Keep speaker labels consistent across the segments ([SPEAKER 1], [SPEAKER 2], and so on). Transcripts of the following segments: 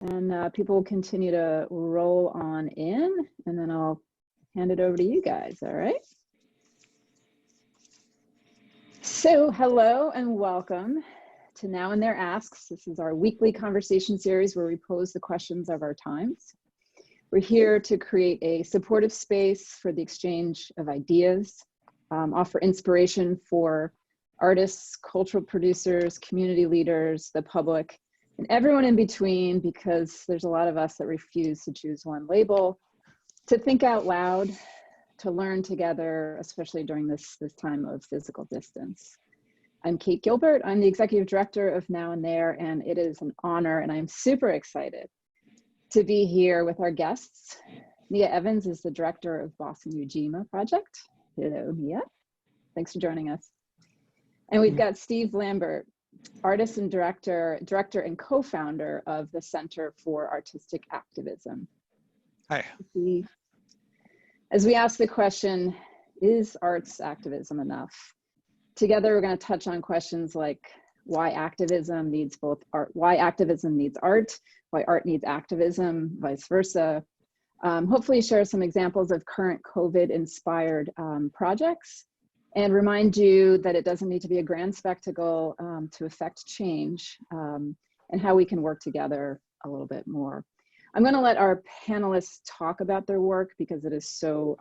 [SPEAKER 1] And people will continue to roll on in, and then I'll hand it over to you guys, all right? So hello and welcome to Now and Their Asks. This is our weekly conversation series where we pose the questions of our times. We're here to create a supportive space for the exchange of ideas, offer inspiration for artists, cultural producers, community leaders, the public, and everyone in between, because there's a lot of us that refuse to choose one label, to think out loud, to learn together, especially during this time of physical distance. I'm Kate Gilbert. I'm the Executive Director of Now and There, and it is an honor, and I'm super excited to be here with our guests. Nia Evans is the Director of Boston Ujima Project. Hello, Nia. Thanks for joining us. And we've got Steve Lambert, artist and director and co-founder of the Center for Artistic Activism.
[SPEAKER 2] Hi.
[SPEAKER 1] As we ask the question, is arts activism enough? Together, we're going to touch on questions like why activism needs both art, why activism needs art, why art needs activism, vice versa. Hopefully share some examples of current COVID-inspired projects, and remind you that it doesn't need to be a grand spectacle to affect change, and how we can work together a little bit more. I'm going to let our panelists talk about their work because it is so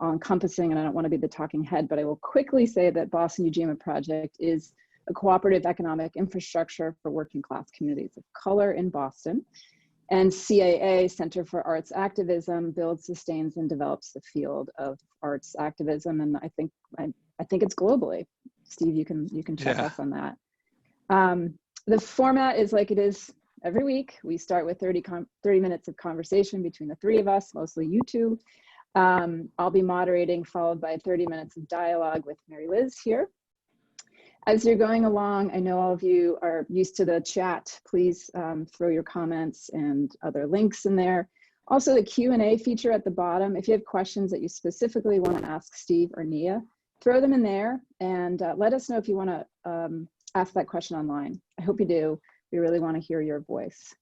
[SPEAKER 1] all-encompassing, and I don't want to be the talking head, but I will quickly say that Boston Ujima Project is a cooperative economic infrastructure for working class communities of color in Boston. And CAA, Center for Arts Activism, builds, sustains, and develops the field of arts activism. And I think it's globally. Steve, you can check us on that. The format is like it is every week. We start with 30 minutes of conversation between the three of us, mostly you two. I'll be moderating, followed by 30 minutes of dialogue with Mary Liz here. As you're going along, I know all of you are used to the chat. Please throw your comments and other links in there. Also, the Q&A feature at the bottom. If you have questions that you specifically want to ask Steve or Nia, throw them in there, and let us know if you want to ask that question online. I hope you do. We really want to hear your voice.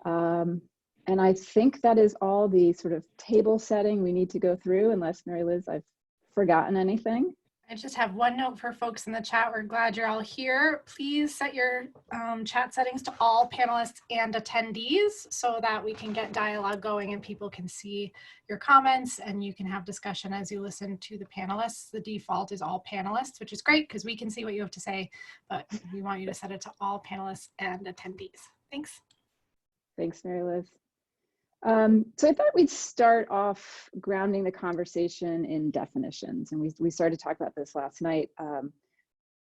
[SPEAKER 1] And I think that is all the sort of table setting we need to go through, unless, Mary Liz, I've forgotten anything.
[SPEAKER 3] I just have one note for folks in the chat. We're glad you're all here. Please set your chat settings to all panelists and attendees so that we can get dialogue going and people can see your comments and you can have discussion as you listen to the panelists. The default is all panelists, which is great because we can see what you have to say, but we want you to set it to all panelists and attendees. Thanks.
[SPEAKER 1] Thanks, Mary Liz. So I thought we'd start off grounding the conversation in definitions. And we started to talk about this last night.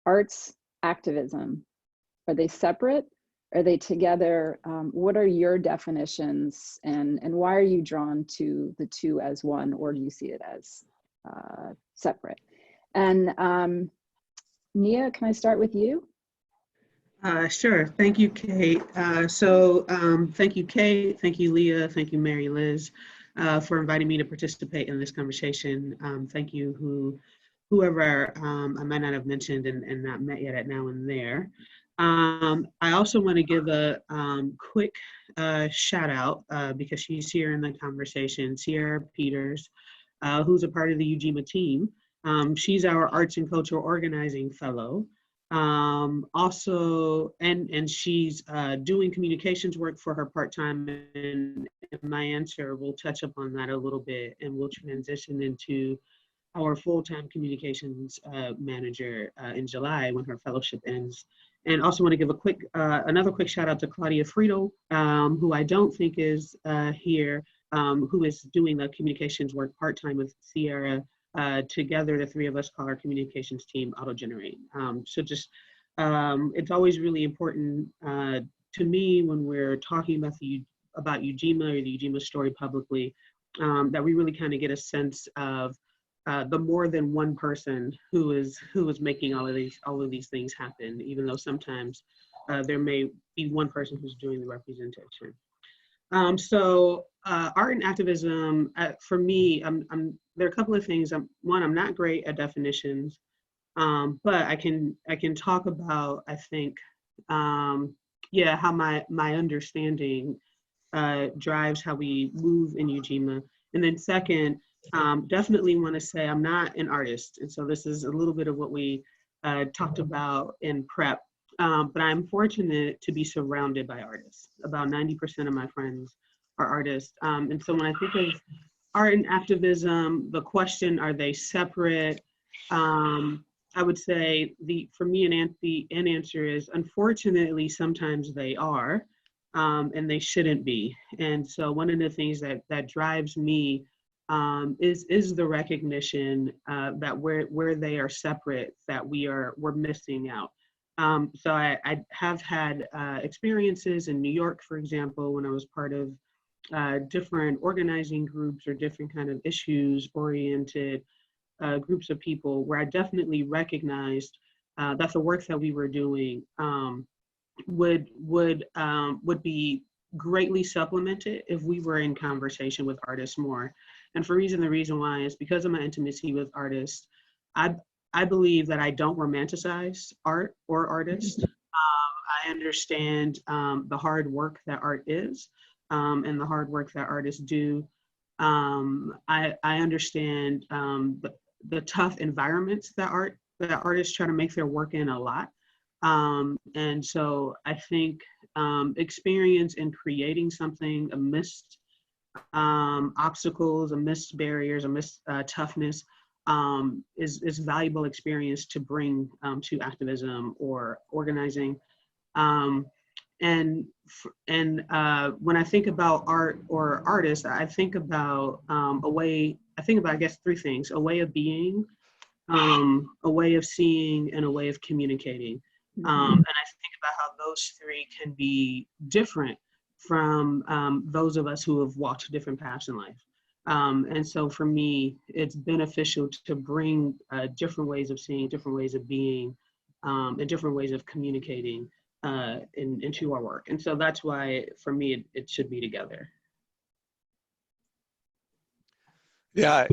[SPEAKER 1] Arts activism, are they separate? Are they together? What are your definitions, and why are you drawn to the two as one, or do you see it as separate? And Nia, can I start with you?
[SPEAKER 4] Sure. Thank you, Kate. Thank you, Kate. Thank you, Leah. Thank you, Mary Liz, for inviting me to participate in this conversation. Thank you, whoever I might not have mentioned and not met yet at Now and There. I also want to give a quick shout out because she's here in the conversation, Sierra Peters, who's a part of the Ujima team. She's our Arts and Cultural Organizing Fellow. Also, and she's doing communications work for her part-time, and my answer will touch upon that a little bit, and we'll transition into our full-time communications manager in July when her fellowship ends. And also want to give a quick, another quick shout out to Claudia Friedel, who I don't think is here, who is doing the communications work part-time with Sierra. Together, the three of us call our communications team AutoGenerate. So just, it's always really important to me when we're talking about Ujima or the Ujima story publicly, that we really kind of get a sense of the more than one person who is making all of these things happen, even though sometimes there may be one person who's doing the representation. Art and activism, for me, there are a couple of things. One, I'm not great at definitions, but I can talk about, I think, yeah, how my understanding drives how we move in Ujima. And then second, definitely want to say I'm not an artist. And so this is a little bit of what we talked about in prep. But I'm fortunate to be surrounded by artists. About 90% of my friends are artists. And so when I think of art and activism, the question, are they separate? I would say for me, an answer is, unfortunately, sometimes they are, and they shouldn't be. And so one of the things that drives me is the recognition that where they are separate, that we're missing out. So I have had experiences in New York, for example, when I was part of different organizing groups or different kind of issues-oriented groups of people, where I definitely recognized that the work that we were doing would be greatly supplemented if we were in conversation with artists more. And the reason why is because of my intimacy with artists. I believe that I don't romanticize art or artists. I understand the hard work that art is, and the hard work that artists do. I understand the tough environments that artists try to make their work in a lot. And so I think experience in creating something amidst obstacles, amidst barriers, amidst toughness is valuable experience to bring to activism or organizing. And when I think about art or artists, I think about I guess three things: a way of being, a way of seeing, and a way of communicating. And I think about how those three can be different from those of us who have walked different paths in life. And so for me, it's beneficial to bring different ways of seeing, different ways of being, and different ways of communicating into our work. And so that's why, for me, it should be together.
[SPEAKER 2] Yeah,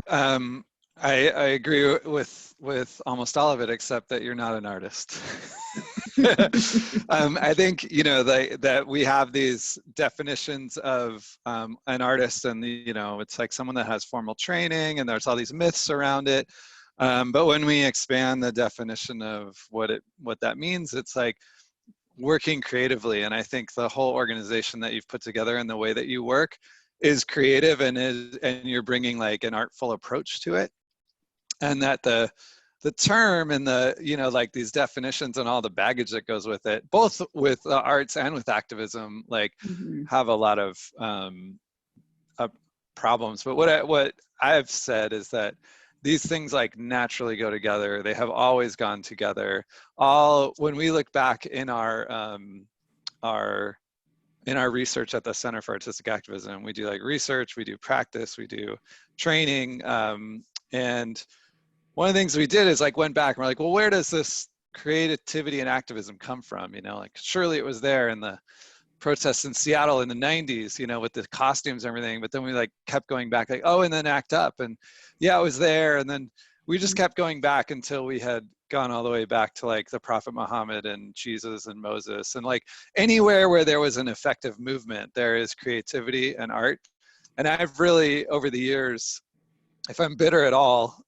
[SPEAKER 2] I agree with almost all of it, except that you're not an artist. I think, that we have these definitions of an artist, and it's like someone that has formal training, and there's all these myths around it. But when we expand the definition of what that means, it's like working creatively. And I think the whole organization that you've put together and the way that you work is creative, and you're bringing like an artful approach to it. And that the term and like these definitions and all the baggage that goes with it, both with the arts and with activism, like have a lot of problems. But what I've said is that these things like naturally go together. They have always gone together. When we look back in our research at the Center for Artistic Activism, we do like research, we do practice, we do training, and one of the things we did is like went back and we're like, well, where does this creativity and activism come from? Like surely it was there in the protests in Seattle in the 90s, with the costumes and everything. But then we like kept going back, like, oh, and then ACT UP, and yeah, it was there. And then we just kept going back until we had gone all the way back to like the Prophet Muhammad and Jesus and Moses, and like anywhere where there was an effective movement, there is creativity and art. And I've really, over the years, if I'm bitter at all,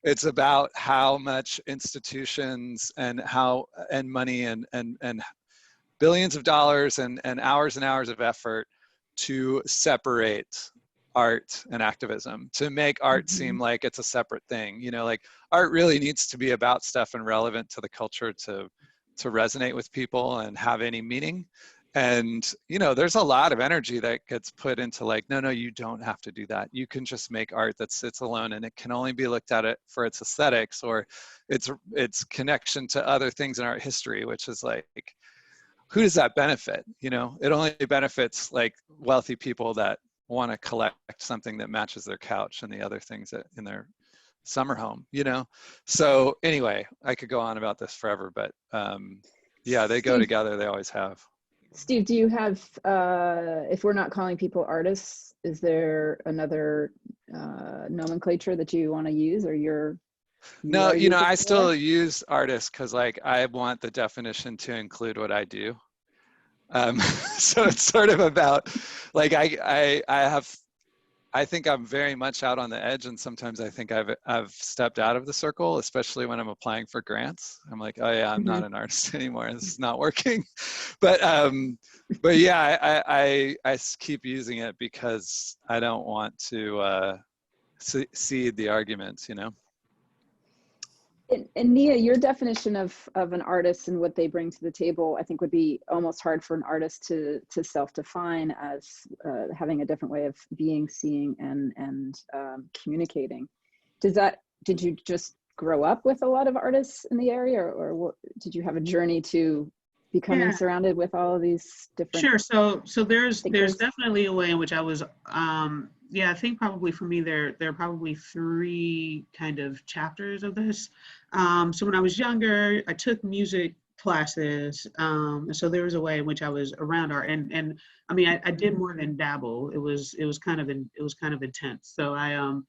[SPEAKER 2] it's about how much institutions and money and billions of dollars and hours of effort to separate art and activism, to make art seem like it's a separate thing. Like art really needs to be about stuff and relevant to the culture to resonate with people and have any meaning. And there's a lot of energy that gets put into like, no, you don't have to do that. You can just make art that sits alone, and it can only be looked at it for its aesthetics or its connection to other things in art history, which is like, who does that benefit? It only benefits like wealthy people that want to collect something that matches their couch and the other things that in their summer home, So anyway, I could go on about this forever, but yeah, they go together. They always have.
[SPEAKER 1] Steve, do you have, if we're not calling people artists, is there another nomenclature that you want to use, or
[SPEAKER 2] No, I still use artists because like I want the definition to include what I do. So it's sort of about, like, I think I'm very much out on the edge, and sometimes I think I've stepped out of the circle, especially when I'm applying for grants. I'm like, oh yeah, I'm not an artist anymore. This is not working. But yeah, I keep using it because I don't want to cede the arguments, you know.
[SPEAKER 1] And Nia, your definition of an artist and what they bring to the table, I think would be almost hard for an artist to self-define as having a different way of being, seeing, and communicating. Did you just grow up with a lot of artists in the area, or what, did you have a journey to becoming surrounded with all of these different?
[SPEAKER 4] Sure. So there's definitely a way in which I was. Yeah, I think probably for me there are probably 3 kind of chapters of this. So when I was younger, I took music classes, and so there was a way in which I was around art, and I mean I did more than dabble. It was kind of intense. So I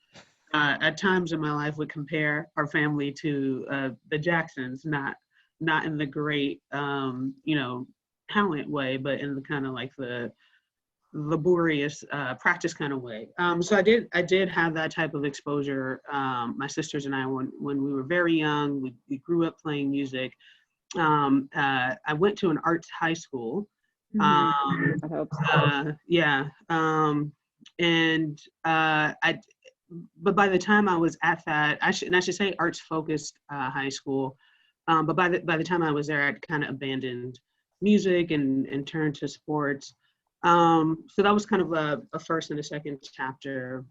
[SPEAKER 4] at times in my life would compare our family to the Jacksons, not in the great you know, talent way, but in the kind of like the laborious practice kind of way. So I did have that type of exposure. My sisters and I, when we were very young, we grew up playing music. I went to an arts high school. Yeah. But by the time I was at that, I should say arts focused high school. But by the time I was there, I'd kind of abandoned music and turned to sports. So that was kind of a first and a second chapter.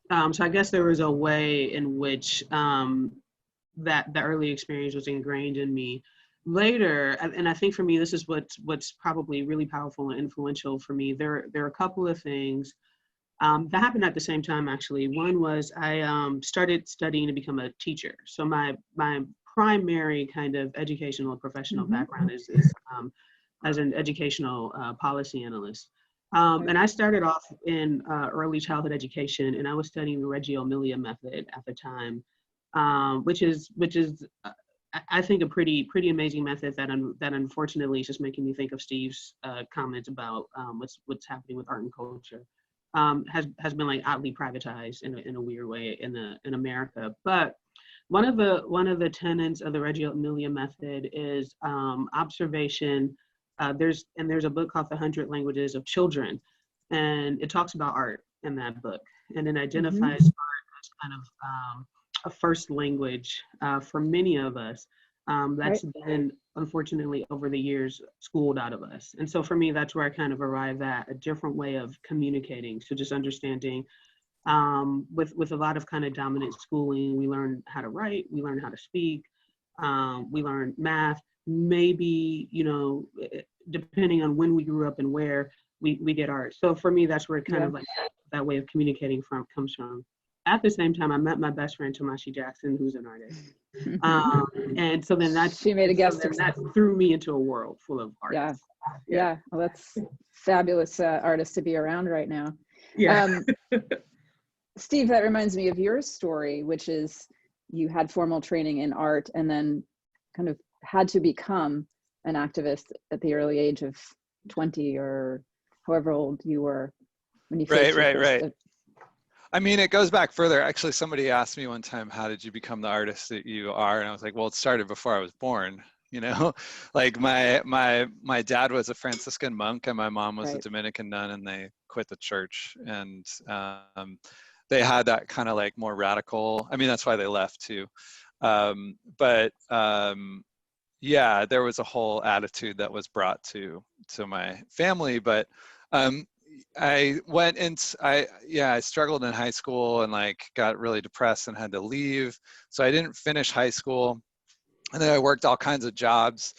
[SPEAKER 4] So I guess there was a way in which that the early experience was ingrained in me. Later, and I think for me, this is what's probably really powerful and influential for me. There are a couple of things that happened at the same time, actually. One was I started studying to become a teacher. So my primary kind of educational and professional background is as an educational policy analyst. And I started off in early childhood education, and I was studying the Reggio Emilia method at the time, which is I think a pretty amazing method that unfortunately is just making me think of Steve's comments about what's happening with art and culture. Has been like oddly privatized in a weird way in America. But one of the tenets of the Reggio Emilia method is observation. There's a book called The 100 Languages of Children, and it talks about art in that book, and it identifies art as kind of a first language for many of us. That's been, unfortunately, over the years, schooled out of us. And so for me, that's where I kind of arrive at a different way of communicating. So just understanding with a lot of kind of dominant schooling, we learn how to write, we learn how to speak, we learn math, maybe, you know, depending on when we grew up and where we get art. So for me, that's where it kind of like that way of communicating comes from. At the same time, I met my best friend, Tomashi Jackson, who's an artist. And so then she made a guest, and that threw me into a world full of artists.
[SPEAKER 1] Yeah. Well, that's fabulous artist to be around right now.
[SPEAKER 4] Yeah.
[SPEAKER 1] Steve, that reminds me of your story, which is you had formal training in art and then kind of had to become an activist at the early age of 20 or however old you were when you
[SPEAKER 2] Right. I mean, it goes back further. Actually, somebody asked me one time, how did you become the artist that you are? And I was like, well, it started before I was born, you know? Like my dad was a Franciscan monk and my mom was a Dominican nun, and they quit the church. And they had that kind of like more radical, I mean, that's why they left too. Yeah, there was a whole attitude that was brought to my family, but I struggled in high school and like got really depressed and had to leave. So I didn't finish high school. And then I worked all kinds of jobs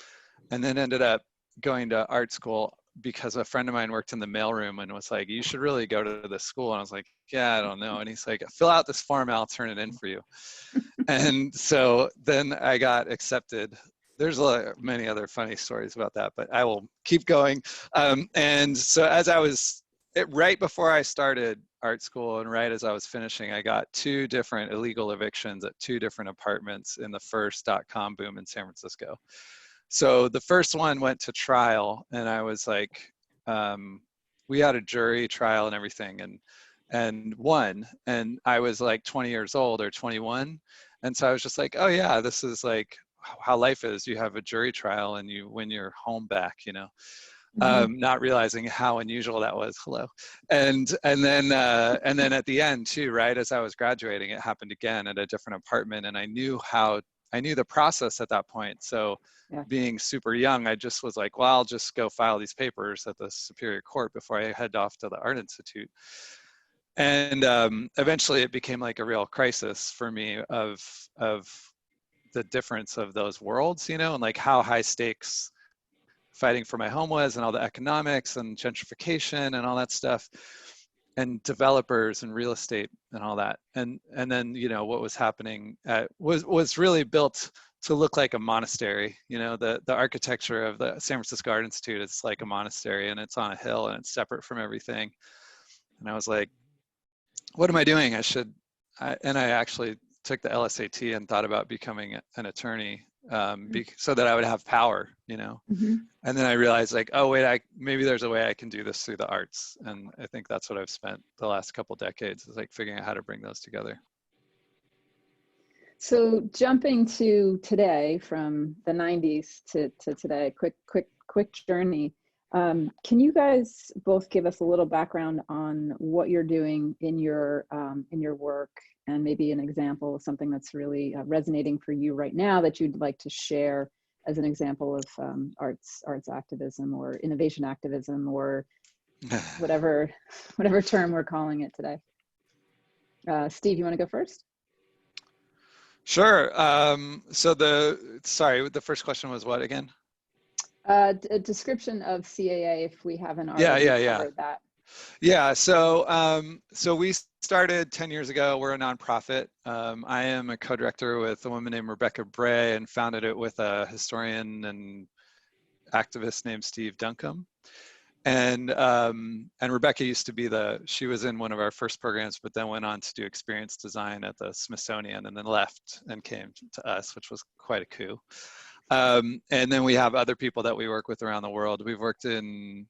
[SPEAKER 2] and then ended up going to art school because a friend of mine worked in the mailroom and was like, you should really go to this school. And I was like, yeah, I don't know. And he's like, fill out this form, I'll turn it in for you. And so then I got accepted. There's many other funny stories about that, but I will keep going. And so as I was, right before I started art school and right as I was finishing, I got 2 different illegal evictions at 2 different apartments in the first .com boom in San Francisco. So the first one went to trial, and I was like, we had a jury trial and everything, and won. And I was like 20 years old or 21. And so I was just like, oh yeah, this is like how life is. You have a jury trial and you win your home back, you know. Not realizing how unusual that was. Hello. And then at the end too, right, as I was graduating, it happened again at a different apartment, and I knew the process at that point. So
[SPEAKER 1] Yeah.
[SPEAKER 2] being super young, I just was like, well, I'll just go file these papers at the Superior Court before I head off to the Art Institute. And eventually it became like a real crisis for me of the difference of those worlds, you know, and like how high stakes fighting for my home was, and all the economics and gentrification and all that stuff, and developers and real estate and all that. And then, you know, what was happening was really built to look like a monastery. You know, the architecture of the San Francisco Art Institute is like a monastery, and it's on a hill and it's separate from everything. And I was like, what am I doing? And I actually took the LSAT and thought about becoming an attorney, so that I would have power, you know. And then I realized, like, oh wait, maybe there's a way I can do this through the arts. And I think that's what I've spent the last couple decades, is like figuring out how to bring those together.
[SPEAKER 1] So jumping to today, from the 90s to today, quick journey. Can you guys both give us a little background on what you're doing in your work, and maybe an example of something that's really resonating for you right now that you'd like to share as an example of arts activism or innovation activism, or whatever term we're calling it today. Steve, you want to go first?
[SPEAKER 2] Sure. So the first question was what again?
[SPEAKER 1] A description of CAA, if we haven't already covered that.
[SPEAKER 2] Yeah, so we started 10 years ago. We're a nonprofit. I am a co-director with a woman named Rebecca Bray, and founded it with a historian and activist named Steve Duncombe. And Rebecca used to be she was in one of our first programs, but then went on to do experience design at the Smithsonian, and then left and came to us, which was quite a coup. And then we have other people that we work with around the world. We've worked in,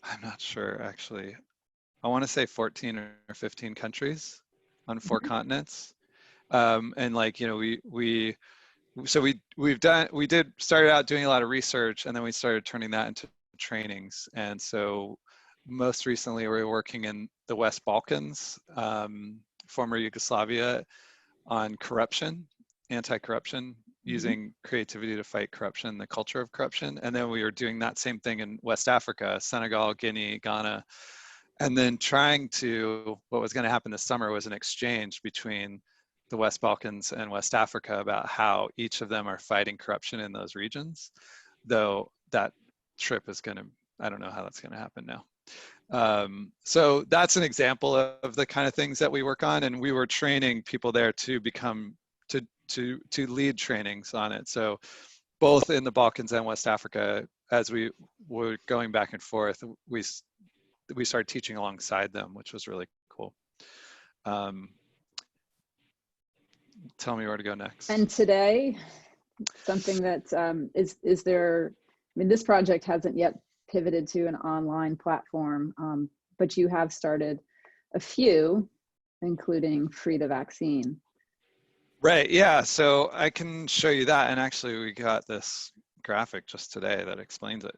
[SPEAKER 2] I'm not sure actually, I want to say 14 or 15 countries on 4 continents. And like, you know, we started out doing a lot of research, and then we started turning that into trainings. And so most recently we're working in the West Balkans, former Yugoslavia, on corruption, anti-corruption, using creativity to fight corruption, the culture of corruption. And then we were doing that same thing in West Africa, Senegal, Guinea, Ghana. And then what was going to happen this summer was an exchange between the West Balkans and West Africa about how each of them are fighting corruption in those regions. Though that trip is I don't know how that's going to happen now. So that's an example of the kind of things that we work on. And we were training people there to to lead trainings on it. So both in the Balkans and West Africa, as we were going back and forth, we started teaching alongside them, which was really cool. Tell me where to go next.
[SPEAKER 1] And today, something that is there, I mean, this project hasn't yet pivoted to an online platform, but you have started a few, including Free the Vaccine.
[SPEAKER 2] Right, yeah, so I can show you that. And actually we got this graphic just today that explains it.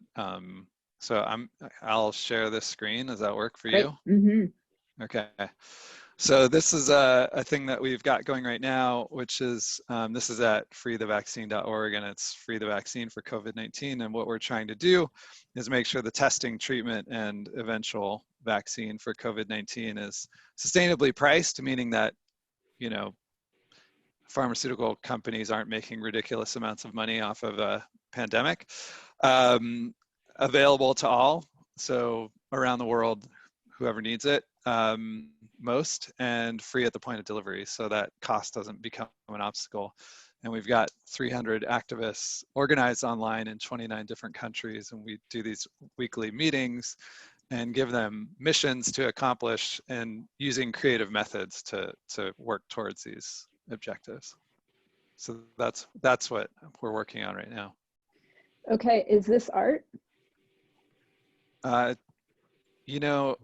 [SPEAKER 2] So I'll share this screen. Does that work for
[SPEAKER 1] Great.
[SPEAKER 2] you?
[SPEAKER 1] Mm-hmm.
[SPEAKER 2] Okay. So this is a thing that we've got going right now, which is, this is at freethevaccine.org, and it's Free the Vaccine for COVID-19. And what we're trying to do is make sure the testing, treatment, and eventual vaccine for COVID-19 is sustainably priced, meaning that, you know, pharmaceutical companies aren't making ridiculous amounts of money off of a pandemic, available to all. So around the world, whoever needs it most, and free at the point of delivery, so that cost doesn't become an obstacle. And we've got 300 activists organized online in 29 different countries, and we do these weekly meetings and give them missions to accomplish, and using creative methods to work towards these objectives. So that's what we're working on right now.
[SPEAKER 1] Okay, is this art?
[SPEAKER 2] You know,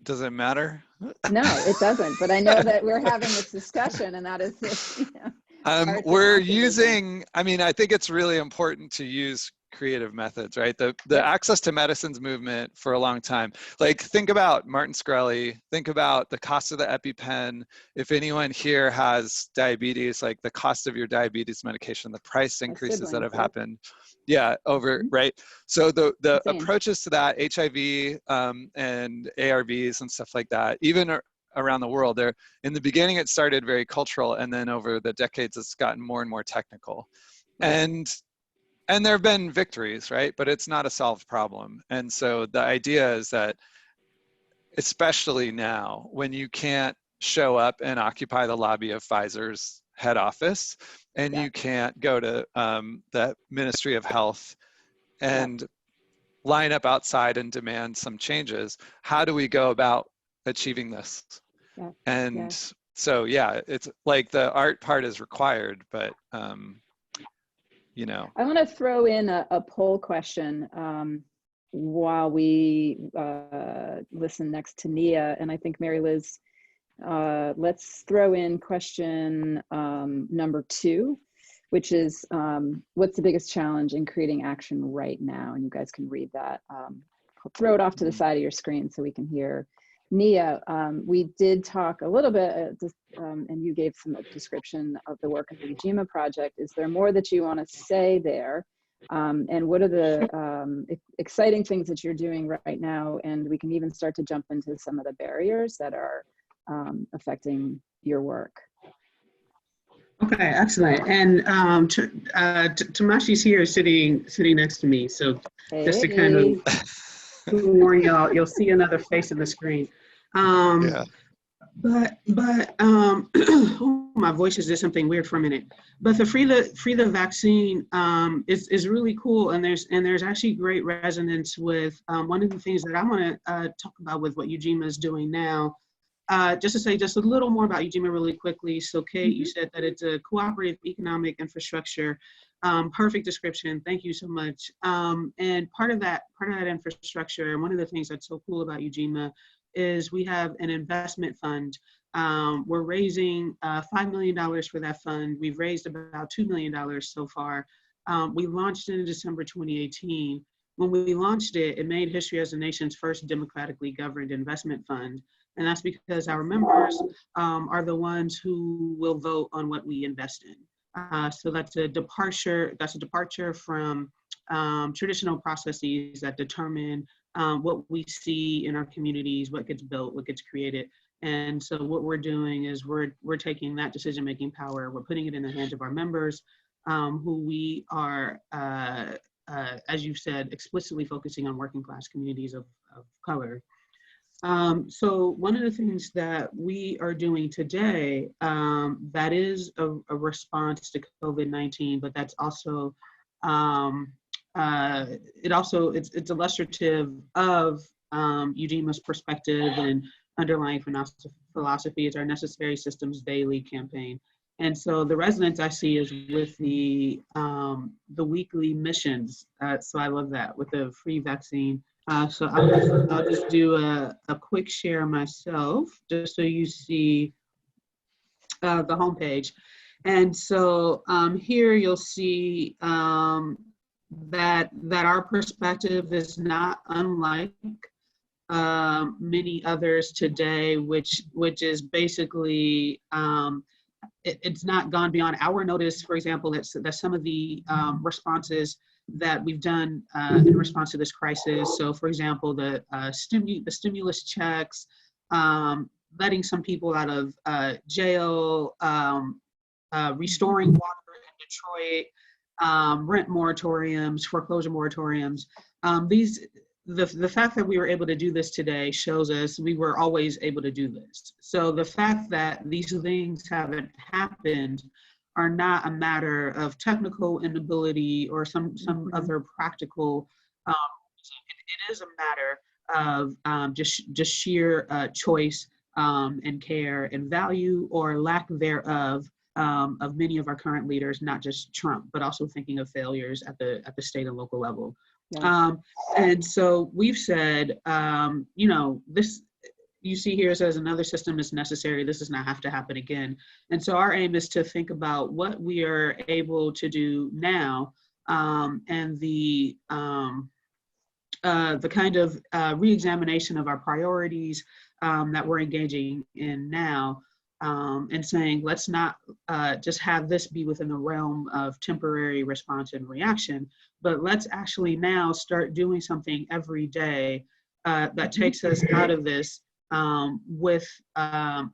[SPEAKER 2] does it matter?
[SPEAKER 1] No, it doesn't. But I know that we're having this discussion, and that is this. You know, arts and
[SPEAKER 2] We're
[SPEAKER 1] activism.
[SPEAKER 2] using, I mean, I think it's really important to use creative methods, right? The
[SPEAKER 1] Yep.
[SPEAKER 2] access to medicines movement for a long time. Like, think about Martin Shkreli, think about the cost of the EpiPen. If anyone here has diabetes, like the cost of your diabetes medication, the price increases that have happened. Yeah, over, right? So the
[SPEAKER 1] Insane.
[SPEAKER 2] approaches to that, HIV and ARVs and stuff like that, even around the world, there, in the beginning it started very cultural, and then over the decades it's gotten more and more technical. And there have been victories, right? But it's not a solved problem. And so the idea is that, especially now, when you can't show up and occupy the lobby of Pfizer's head office, and you can't go to the Ministry of Health and line up outside and demand some changes, how do we go about achieving this? And so, yeah, it's like the art part is required, but you know.
[SPEAKER 1] I want to throw in a poll question while we listen next to Nia, and I think Mary Liz, let's throw in question number 2, which is what's the biggest challenge in creating action right now? And you guys can read that. I'll throw it off to the side of your screen so we can hear Nia. We did talk a little bit, and you gave some description of the work of the Ujima Project. Is there more that you want to say there? And what are the exciting things that you're doing right now? And we can even start to jump into some of the barriers that are affecting your work.
[SPEAKER 4] Okay, excellent. And Tamashi's here sitting next to me. So just to kind of warn y'all, you'll see another face on the screen. But oh, my voice just did something weird for a minute. But the free the vaccine is really cool, and there's actually great resonance with one of the things that I want to talk about with what Ujima is doing now. Just to say just a little more about Ujima really quickly. So Kate, you said that it's a cooperative economic infrastructure. Perfect description. Thank you so much. And part of that infrastructure, and one of the things that's so cool about Ujima is we have an investment fund. We're raising $5 million for that fund. We've raised about $2 million so far. We launched it in December 2018. When we launched it, it made history as the nation's first democratically governed investment fund. And that's because our members are the ones who will vote on what we invest in. So that's a departure from traditional processes that determine what we see in our communities, what gets built, what gets created. And so what we're doing is we're taking that decision-making power, we're putting it in the hands of our members, who we are, as you said, explicitly focusing on working class communities of color. So one of the things that we are doing today, that is a response to COVID-19, but that's also, it's illustrative of Ujima's perspective and underlying philosophy is our Necessary Systems Daily campaign. And so the resonance I see is with the weekly missions. So I love that with the free vaccine. So I'll just do a quick share myself, just so you see the homepage. And so here you'll see that our perspective is not unlike many others today, which is basically it's not gone beyond our notice. For example, that some of the responses that we've done in response to this crisis. So for example, the stimulus checks, letting some people out of jail, restoring water in Detroit, rent moratoriums, foreclosure moratoriums. The fact that we were able to do this today shows us we were always able to do this. So the fact that these things haven't happened are not a matter of technical inability or some other practical, it is a matter of just sheer choice and care and value or lack thereof of many of our current leaders, not just Trump, but also thinking of failures at the state and local level.
[SPEAKER 1] Yeah.
[SPEAKER 4] And so we've said, you know, this, you see here, it says another system is necessary. This does not have to happen again. And so our aim is to think about what we are able to do now, and the kind of re-examination of our priorities that we're engaging in now, and saying, let's not just have this be within the realm of temporary response and reaction, but let's actually now start doing something every day that takes us out of this, with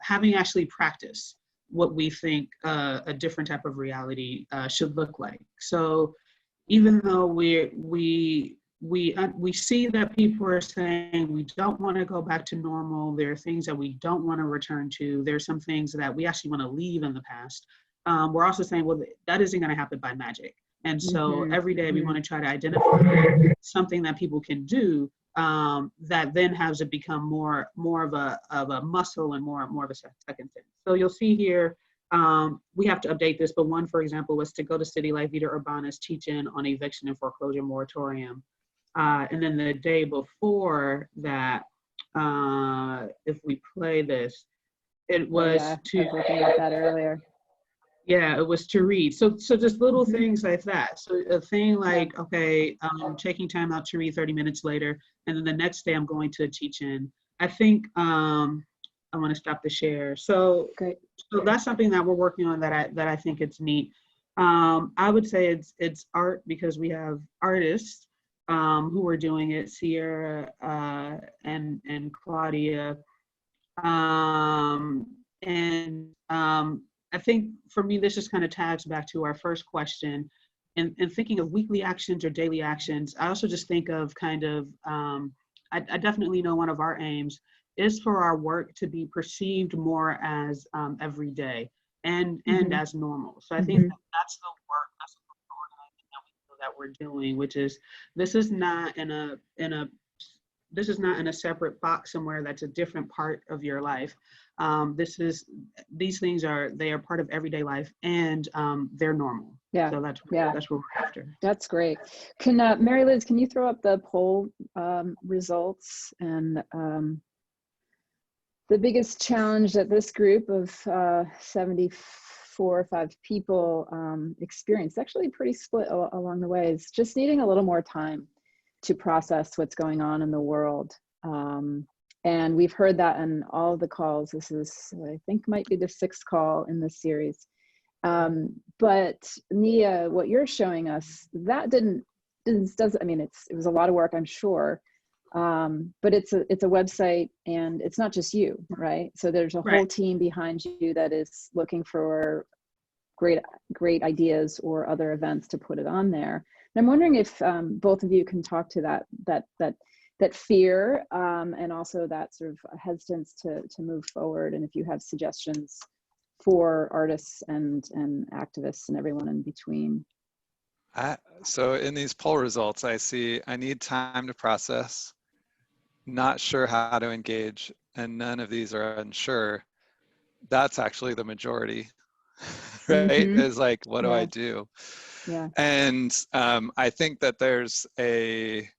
[SPEAKER 4] having actually practice what we think a different type of reality should look like. So even though we see that people are saying we don't want to go back to normal, there are things that we don't want to return to, there's some things that we actually want to leave in the past, we're also saying, well, that isn't going to happen by magic. And so every day we want to try to identify something that people can do that then has it become more of a muscle and more of a second thing. So you'll see here, we have to update this, but one, for example, was to go to City Life Vida Urbana's teach-in on eviction and foreclosure moratorium. And then the day before that, if we play this, it was
[SPEAKER 1] I was looking at that earlier.
[SPEAKER 4] Yeah, it was to read. So just little things like that. So a thing like, okay, taking time out to read 30 minutes later, and then the next day I'm going to teach in. I think I want to stop the share. So
[SPEAKER 1] Great.
[SPEAKER 4] So that's something that we're working on that I think it's neat. I would say it's art, because we have artists who are doing it, Sierra and Claudia. I think for me, this just kind of tags back to our first question. And thinking of weekly actions or daily actions, I also just think of kind of, I definitely know one of our aims is for our work to be perceived more as everyday and as normal. So I think that's the work, that's the organizing that we're doing, which is this is not in a separate box somewhere that's a different part of your life. These things are part of everyday life, and they're normal.
[SPEAKER 1] Yeah.
[SPEAKER 4] So that's what we're after.
[SPEAKER 1] That's great. Can Mary Liz, can you throw up the poll results and the biggest challenge that this group of 74 or 5 people experienced, actually pretty split along the way, is just needing a little more time to process what's going on in the world. And we've heard that in all of the calls. This is, I think, might be the 6th call in this series. But Nia, what you're showing us, that doesn't, I mean, it was a lot of work, I'm sure. But it's a website, and it's not just you, right? So there's a whole team behind you that is looking for great ideas or other events to put it on there. And I'm wondering if both of you can talk to that fear and also that sort of hesitance to move forward, and if you have suggestions for artists and activists and everyone in between.
[SPEAKER 2] So in these poll results, I see I need time to process, not sure how to engage, and none of these are unsure. That's actually the majority, right? Is like, what do I do?
[SPEAKER 1] Yeah.
[SPEAKER 2] And I think that there's a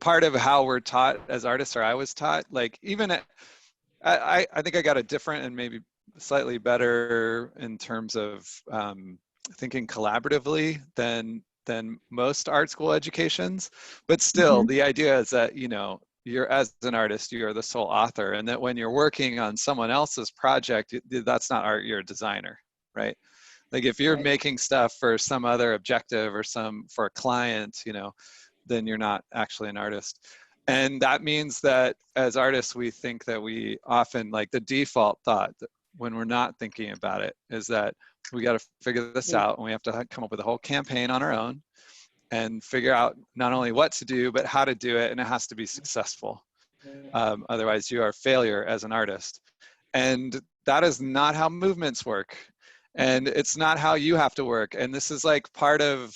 [SPEAKER 2] part of how we're taught as artists, or I was taught, like even I think I got a different and maybe slightly better in terms of thinking collaboratively than most art school educations, but still the idea is that, you know, you're, as an artist, you're the sole author, and that when you're working on someone else's project, that's not art, you're a designer, right? Like if you're making stuff for some other objective or for a client, you know, then you're not actually an artist. And that means that as artists, we think that we often, like the default thought when we're not thinking about it is that we got to figure this out, and we have to come up with a whole campaign on our own and figure out not only what to do, but how to do it. And it has to be successful. Otherwise you are a failure as an artist. And that is not how movements work. And it's not how you have to work. And this is like part of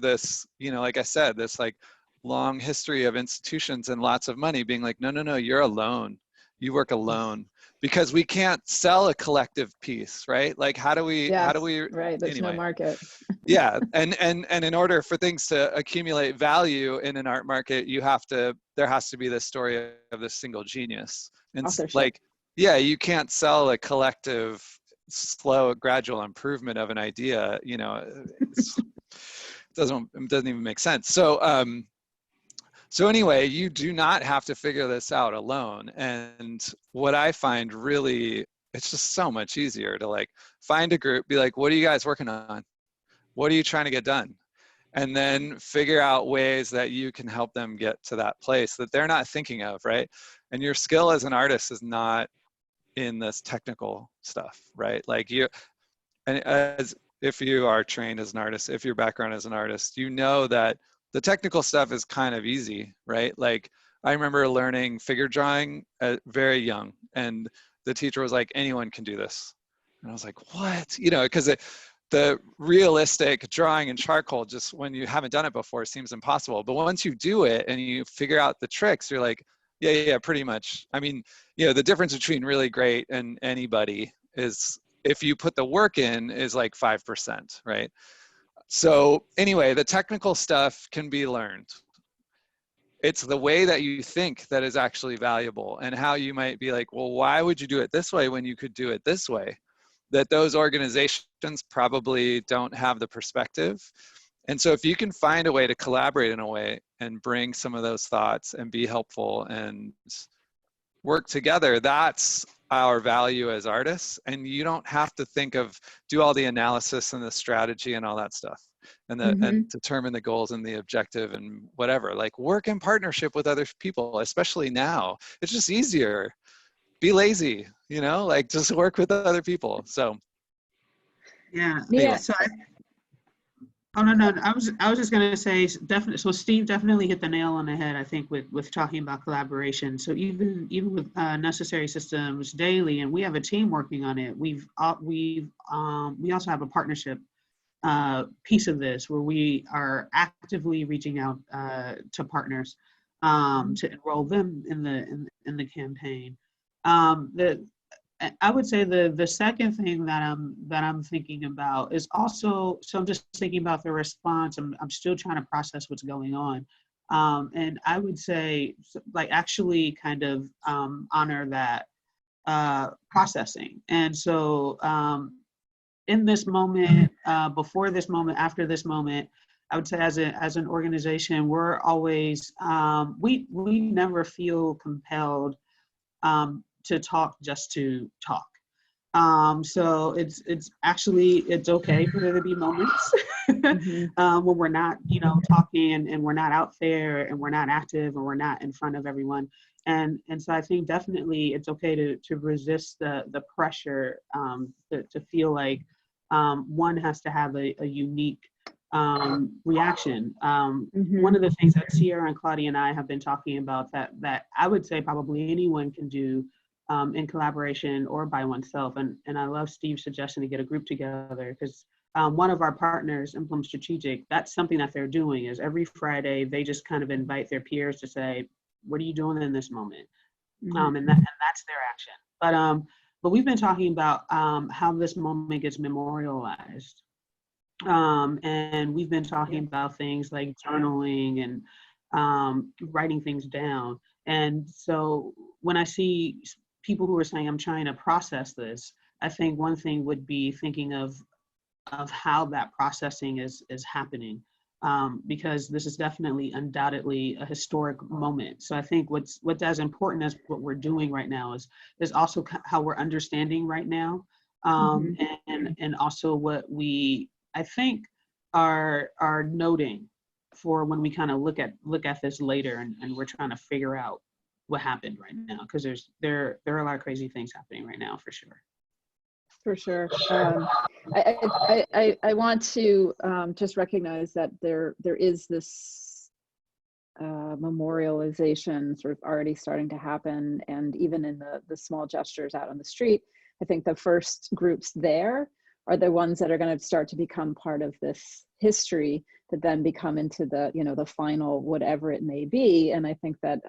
[SPEAKER 2] this, you know, like I said, this like long history of institutions and lots of money being like, no, you're alone. you work alone, because we can't sell a collective piece, right? Like how do we
[SPEAKER 1] right, there's
[SPEAKER 2] anyway.
[SPEAKER 1] no market.
[SPEAKER 2] Yeah, and in order for things to accumulate value in an art market, there has to be this story of this single genius. And like, yeah, you can't sell a collective slow gradual improvement of an idea, you know. It doesn't even make sense. So anyway, you do not have to figure this out alone. And what I find really, it's just so much easier to like find a group, be like, what are you guys working on? What are you trying to get done? And then figure out ways that you can help them get to that place that they're not thinking of, right? And your skill as an artist is not in this technical stuff, right? Like if you are trained as an artist, if your background as an artist, you know that the technical stuff is kind of easy, right? Like I remember learning figure drawing very young, and the teacher was like, anyone can do this. And I was like, what? You know, because the realistic drawing in charcoal, just when you haven't done it before, seems impossible. But once you do it and you figure out the tricks, you're like, yeah, pretty much. I mean, you know, the difference between really great and anybody is, if you put the work in, is like 5%, right? So anyway, the technical stuff can be learned. It's the way that you think that is actually valuable, and how you might be like, well, why would you do it this way when you could do it this way? That those organizations probably don't have the perspective. And so if you can find a way to collaborate in a way and bring some of those thoughts and be helpful and work together, that's our value as artists. And you don't have to do all the analysis and the strategy and all that stuff, and and determine the goals and the objective and whatever. Like, work in partnership with other people, especially now. It's just easier. Be lazy, you know, like just work with other people. So
[SPEAKER 4] yeah.
[SPEAKER 1] Yeah.
[SPEAKER 4] So oh no, I was just gonna say, definitely. So Steve definitely hit the nail on the head, I think, with talking about collaboration. So even with Necessary Systems Daily, and we have a team working on it. We also have a partnership piece of this where we are actively reaching out to partners to enroll them in the campaign. I would say the second thing that I'm thinking about is also, so I'm just thinking about the response. I'm still trying to process what's going on, and I would say, like, actually kind of honor that processing. And so in this moment, before this moment, after this moment, I would say as an organization, we're always we never feel compelled to talk just to talk. So it's okay for there to be moments when we're not, talking and we're not out there and we're not active and we're not in front of everyone. And so I think definitely it's okay to resist the pressure to feel like one has to have a unique reaction. One of the things that Sierra and Claudia and I have been talking about that I would say probably anyone can do in collaboration or by oneself. And I love Steve's suggestion to get a group together, because one of our partners, Implement Strategic, that's something that they're doing is every Friday, they just kind of invite their peers to say, what are you doing in this moment? And that's their action. But we've been talking about how this moment gets memorialized. And we've been talking about things like journaling and writing things down. And so when I see people who are saying, I'm trying to process this, I think one thing would be thinking of how that processing is happening, because this is definitely undoubtedly a historic moment. So I think what's as important as what we're doing right now is also how we're understanding right now, and also what we, I think, are noting for when we kind of look at this later and we're trying to figure out what happened right now, because there are a lot of crazy things happening right now, for sure.
[SPEAKER 1] For sure. I want to just recognize that there is this memorialization sort of already starting to happen, and even in the small gestures out on the street, I think the first groups there are the ones that are going to start to become part of this history that then become into the the final whatever it may be. And I think that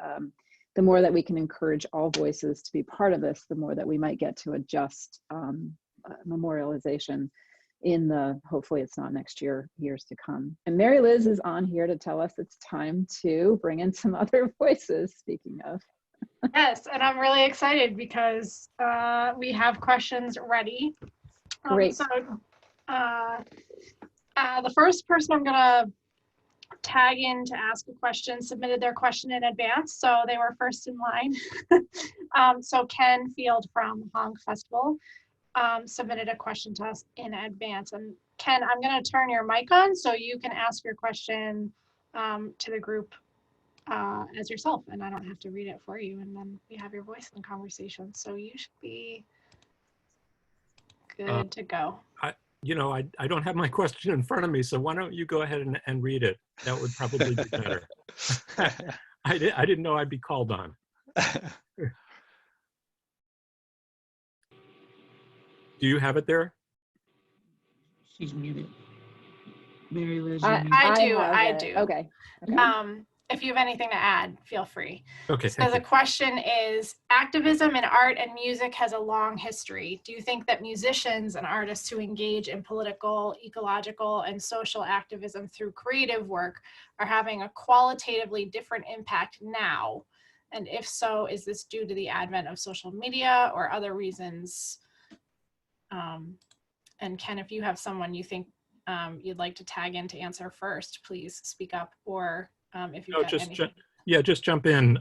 [SPEAKER 1] the more that we can encourage all voices to be part of this, the more that we might get to a just memorialization in the, hopefully it's not next year, years to come. And Mary Liz is on here to tell us it's time to bring in some other voices, speaking of.
[SPEAKER 3] Yes, and I'm really excited because we have questions ready.
[SPEAKER 1] Great.
[SPEAKER 3] The first person I'm gonna tag in to ask a question submitted their question in advance, so they were first in line. So Ken Field from Honk Festival submitted a question to us in advance. And Ken, I'm gonna turn your mic on so you can ask your question to the group as yourself, and I don't have to read it for you, and then we have your voice in the conversation. So you should be good to go.
[SPEAKER 5] I don't have my question in front of me, so why don't you go ahead and read it? That would probably be better. I didn't know I'd be called on. Do you have it there?
[SPEAKER 4] She's muted. Mary Liz,
[SPEAKER 3] I do.
[SPEAKER 1] Okay.
[SPEAKER 3] If you have anything to add, feel free.
[SPEAKER 5] Okay.
[SPEAKER 3] So the question is, activism in art and music has a long history. Do you think that musicians and artists who engage in political, ecological, and social activism through creative work are having a qualitatively different impact now? And if so, is this due to the advent of social media or other reasons? And Ken, if you have someone you think you'd like to tag in to answer first, please speak up, or if you've got anything.
[SPEAKER 5] Just jump in.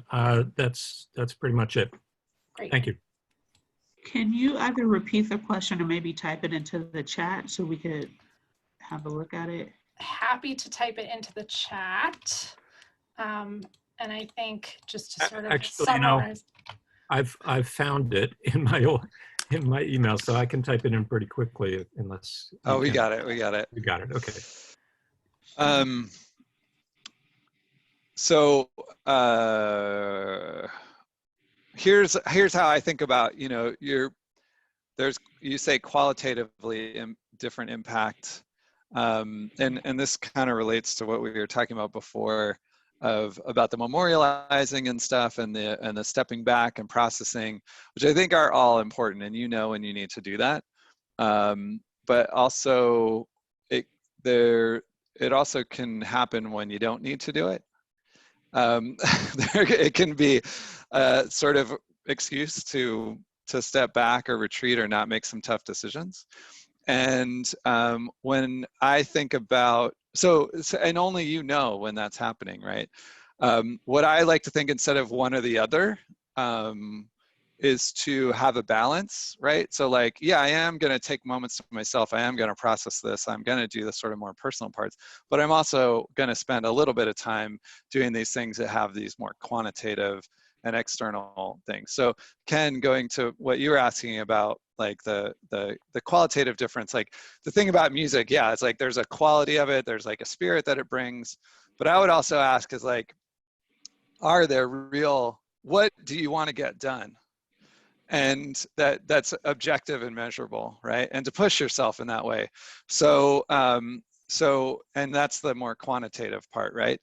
[SPEAKER 5] That's pretty much it.
[SPEAKER 3] Great.
[SPEAKER 5] Thank you.
[SPEAKER 4] can you either repeat the question or maybe type it into the chat so we could have a look at it?
[SPEAKER 3] Happy to type it into the chat. And I think just to sort of
[SPEAKER 5] actually,
[SPEAKER 3] summarize.
[SPEAKER 5] I've found it in my email, so I can type it in pretty quickly unless.
[SPEAKER 2] Oh, we got it. We got it.
[SPEAKER 5] We got it. Okay.
[SPEAKER 2] So here's how I think about, you say qualitatively different impact, and this kind of relates to what we were talking about before about the memorializing and stuff, and the stepping back and processing, which I think are all important, and when you need to do that, but also it also can happen when you don't need to do it. It can be a sort of excuse to step back or retreat or not make some tough decisions. And when I think about, and only when that's happening, right? What I like to think, instead of one or the other, is to have a balance, right? So like, yeah, I am going to take moments to myself. I am going to process this. I'm going to do the sort of more personal parts, but I'm also going to spend a little bit of time doing these things that have these more quantitative and external things. So Ken, going to what you were asking about, like the qualitative difference, like the thing about music, yeah, it's like there's a quality of it, there's like a spirit that it brings, but I would also ask is like, are there what do you want to get done? And that's objective and measurable, right? And to push yourself in that way. So and that's the more quantitative part, right?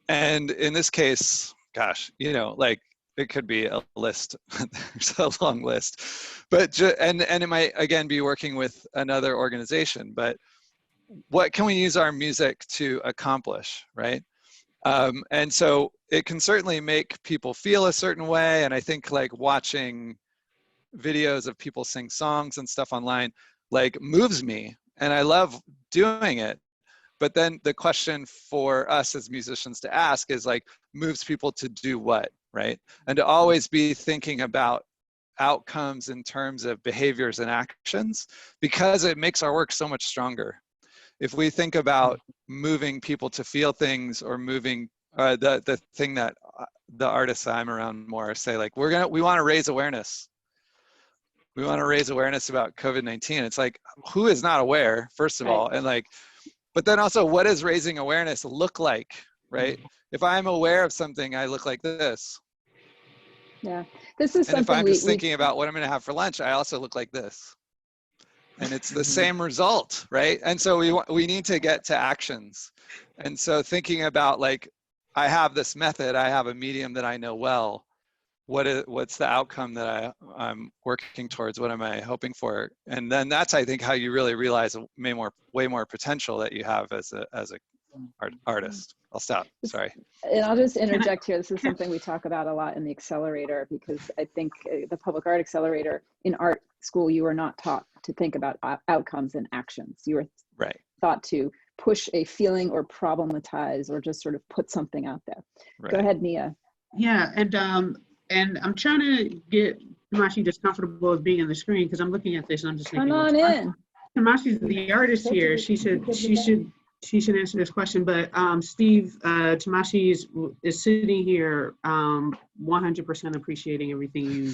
[SPEAKER 2] And in this case, gosh, like it could be a list. There's a long list, but and it might again be working with another organization. But what can we use our music to accomplish, right? And so it can certainly make people feel a certain way. And I think like watching videos of people sing songs and stuff online like moves me, and I love doing it. But then the question for us as musicians to ask is like, moves people to do what, right? And to always be thinking about outcomes in terms of behaviors and actions, because it makes our work so much stronger. If we think about moving people to feel things, or moving the thing that the artists I'm around more say, like, we want to raise awareness. We want to raise awareness about COVID-19. It's like, who is not aware, first of all, and like, but then also, what does raising awareness look like, right? If I'm aware of something, I look like this.
[SPEAKER 1] Yeah, this is something.
[SPEAKER 2] And if I'm just thinking about what I'm going to have for lunch, I also look like this. And it's the same result, right? And so we need to get to actions. And so thinking about like, I have this method, I have a medium that I know well. what's the outcome that I'm working towards? What am I hoping for? And then that's, I think, how you really realize way more potential that you have as a artist. I'll stop. Sorry.
[SPEAKER 1] And I'll just interject here. This is something we talk about a lot in the accelerator, because I think the public art accelerator in art school, you are not taught to think about outcomes and actions. You are thought to push a feeling or problematize or just sort of put something out there. Go ahead, Nia.
[SPEAKER 4] Yeah, and I'm trying to get Tamashi just comfortable with being on the screen, because I'm looking at this and I'm just thinking,
[SPEAKER 1] come on in.
[SPEAKER 4] Tamashi's the artist here. She should answer this question. But Steve, Tamashi is sitting here 100% appreciating everything you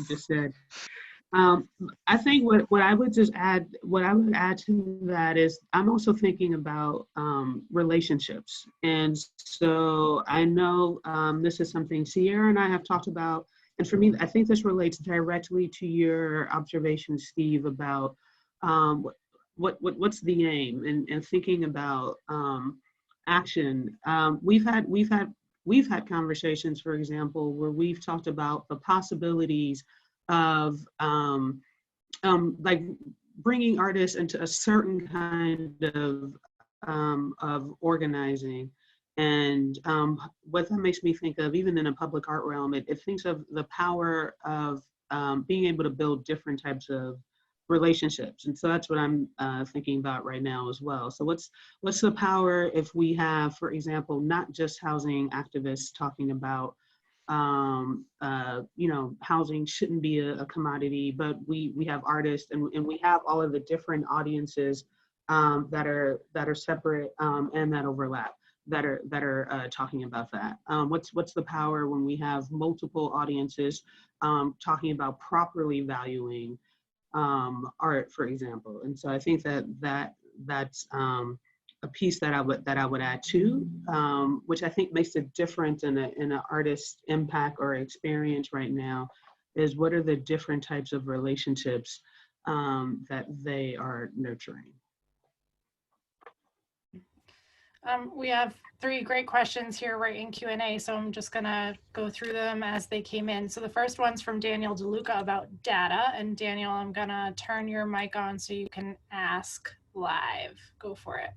[SPEAKER 4] just said. I think what I would add to that is I'm also thinking about relationships. And so I know this is something Sierra and I have talked about. And for me, I think this relates directly to your observation, Steve, about what's the aim, and thinking about action. We've had conversations, for example, where we've talked about the possibilities of like bringing artists into a certain kind of organizing. And what that makes me think of, even in a public art realm, it thinks of the power of being able to build different types of relationships. And so that's what I'm thinking about right now as well. So what's the power if we have, for example, not just housing activists talking about housing shouldn't be a commodity, but we have artists and we have all of the different audiences that are separate and that overlap, that are talking about that. What's the power when we have multiple audiences talking about properly valuing art, for example? And so I think that's a piece that I would add too, which I think makes a difference in an artist's impact or experience right now, is what are the different types of relationships that they are nurturing.
[SPEAKER 3] We have 3 great questions here right in Q&A, so I'm just gonna go through them as they came in. So the first one's from Daniel DeLuca about data. And Daniel, I'm gonna turn your mic on so you can ask live. Go for it.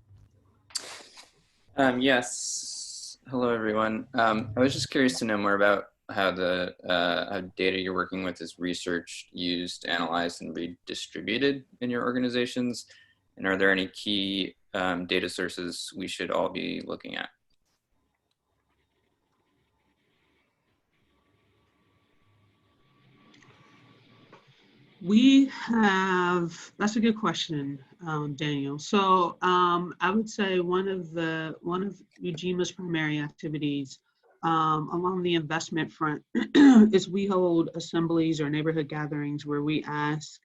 [SPEAKER 6] Yes. Hello, everyone. I was just curious to know more about how the how data you're working with is researched, used, analyzed, and redistributed in your organizations. And are there any key data sources we should all be looking at?
[SPEAKER 4] We have, that's a good question, Daniel. So I would say one of Ujima's primary activities along the investment front is we hold assemblies or neighborhood gatherings where we ask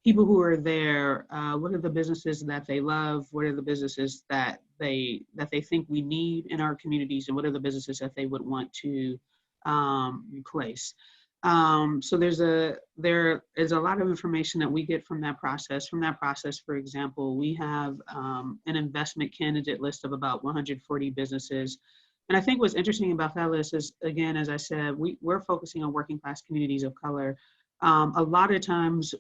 [SPEAKER 4] people who are there, what are the businesses that they love? What are the businesses that they think we need in our communities? And what are the businesses that they would want to replace? So there is a lot of information that we get from that process. From that process, for example, we have an investment candidate list of about 140 businesses. And I think what's interesting about that list is, again, as I said, we're focusing on working class communities of color. A lot of times,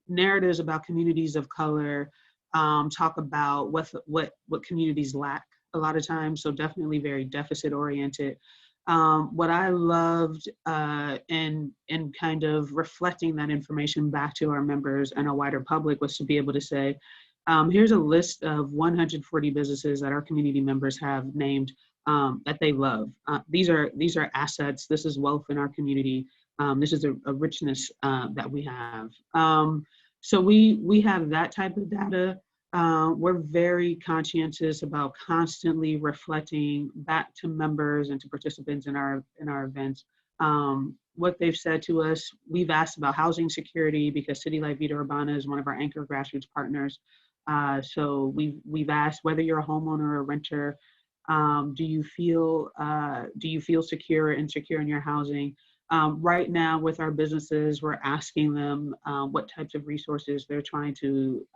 [SPEAKER 4] narratives about communities of color talk about what communities lack a lot of times, so definitely very deficit oriented. What I loved in kind of reflecting that information back to our members and a wider public was to be able to say, here's a list of 140 businesses that our community members have named that they love. These are assets. This is wealth in our community. This is a richness that we have. So we have that type of data. We're very conscientious about constantly reflecting back to members and to participants in our events what they've said to us. We've asked about housing security because City Light Vida Urbana is one of our anchor grassroots partners. So we've asked whether you're a homeowner or a renter, do you feel secure and insecure in your housing? Right now with our businesses, we're asking them what types of resources they're trying to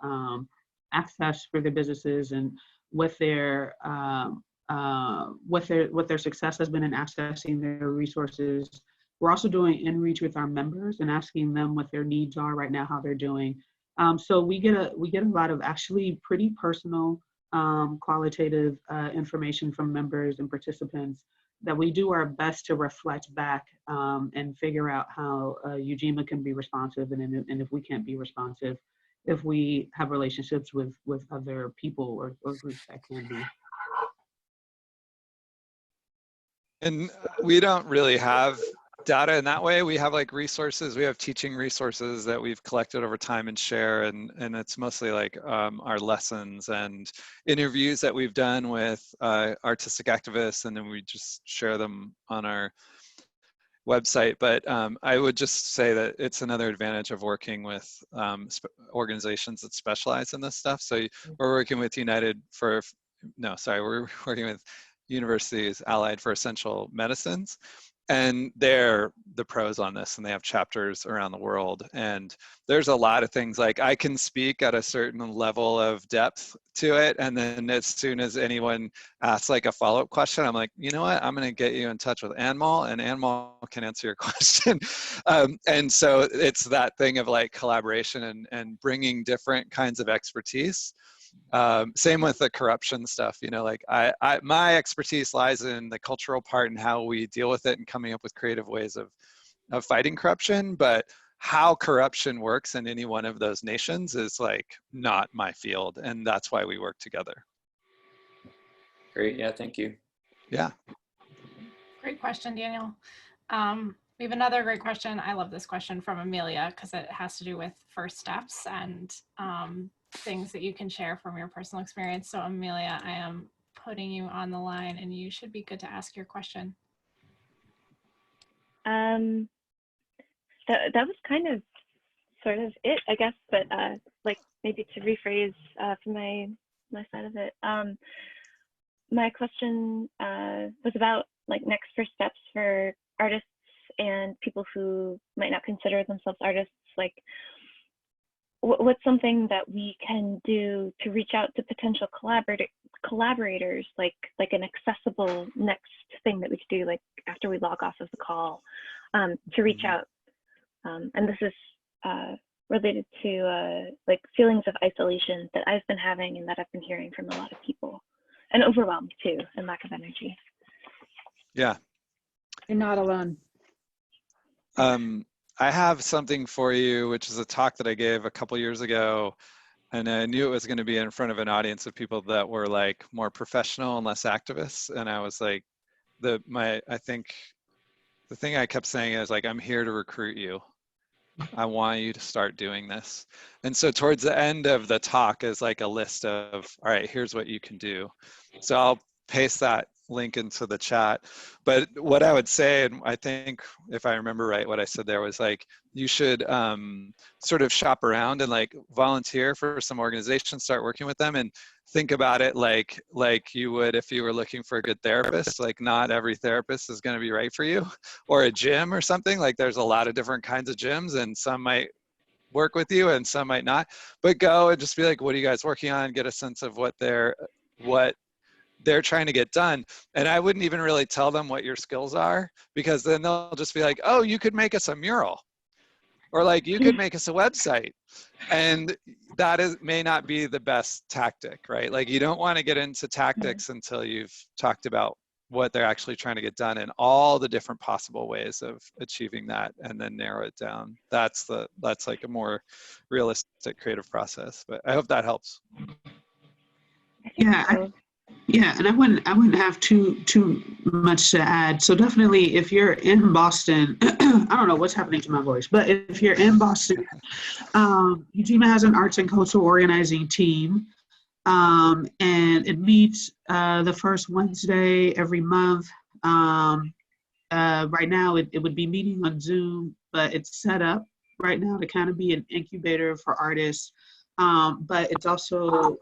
[SPEAKER 4] access for their businesses and what their what their success has been in accessing their resources. We're also doing in-reach with our members and asking them what their needs are right now, how they're doing. So we get a lot of actually pretty personal, qualitative information from members and participants that we do our best to reflect back and figure out how Ujima can be responsive, and if we can't be responsive, if we have relationships with other people or groups that can be.
[SPEAKER 2] And we don't really have data in that way. We have like resources, we have teaching resources that we've collected over time and share, and it's mostly like our lessons and interviews that we've done with artistic activists, and then we just share them on our website. But I would just say that it's another advantage of working with organizations that specialize in this stuff. So we're working with we're working with Universities Allied for Essential Medicines, and they're the pros on this, and they have chapters around the world. And there's a lot of things, like I can speak at a certain level of depth to it, and then as soon as anyone asks like a follow-up question, I'm like, you know what, I'm going to get you in touch with Anmal, and Anmal can answer your question. And so it's that thing of like collaboration and bringing different kinds of expertise. Same with the corruption stuff, you know, like my expertise lies in the cultural part and how we deal with it and coming up with creative ways of fighting corruption. But how corruption works in any one of those nations is like not my field, and that's why we work together.
[SPEAKER 6] Great, yeah, thank you.
[SPEAKER 2] Yeah.
[SPEAKER 3] Great question, Daniel. We have another great question. I love this question from Amelia because it has to do with first steps and things that you can share from your personal experience. So Amelia, I am putting you on the line and you should be good to ask your question.
[SPEAKER 7] That was kind of sort of it, I guess, but like maybe to rephrase from my side of it. My question was about like next first steps for artists and people who might not consider themselves artists. Like, what's something that we can do to reach out to potential collaborators, like an accessible next thing that we could do, like after we log off of the call, to reach out. And this is related to like feelings of isolation that I've been having and that I've been hearing from a lot of people, and overwhelmed too, and lack of energy.
[SPEAKER 2] Yeah.
[SPEAKER 1] You're not alone.
[SPEAKER 2] I have something for you, which is a talk that I gave a couple years ago, and I knew it was going to be in front of an audience of people that were like more professional and less activists. And I was like, I think the thing I kept saying is like, I'm here to recruit you. I want you to start doing this. And so towards the end of the talk is like a list of, all right, here's what you can do. So I'll paste that link into the chat. But what I would say, and I think if I remember right, what I said there was like, you should sort of shop around and like volunteer for some organizations, start working with them, and think about it like you would if you were looking for a good therapist. Like not every therapist is going to be right for you, or a gym or something. Like there's a lot of different kinds of gyms, and some might work with you and some might not. But go and just be like, what are you guys working on? Get a sense of what they're trying to get done. And I wouldn't even really tell them what your skills are, because then they'll just be like, oh, you could make us a mural, or like you could make us a website. And that may not be the best tactic, right? Like you don't want to get into tactics until you've talked about what they're actually trying to get done and all the different possible ways of achieving that, and then narrow it down. That's like a more realistic creative process. But I hope that helps.
[SPEAKER 4] Yeah, and I wouldn't have too much to add. So definitely, if you're in Boston, I don't know what's happening to my voice, but if you're in Boston, Ujima has an arts and cultural organizing team, and it meets the first Wednesday every month. Right now, it would be meeting on Zoom, but it's set up right now to kind of be an incubator for artists. But it's also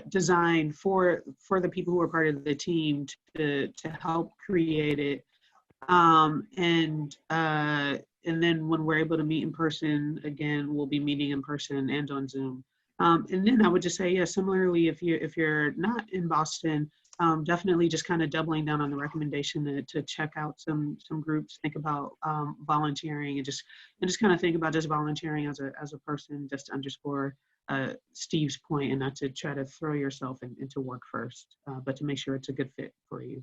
[SPEAKER 4] designed for the people who are part of the team to help create it, and then when we're able to meet in person again, we'll be meeting in person and on Zoom. And then I would just say, yeah, similarly, if you're not in Boston, definitely just kind of doubling down on the recommendation to check out some groups, think about volunteering, and just kind of think about just volunteering as a person, just to underscore Steve's point, and not to try to throw yourself into work first, but to make sure it's a good fit for you.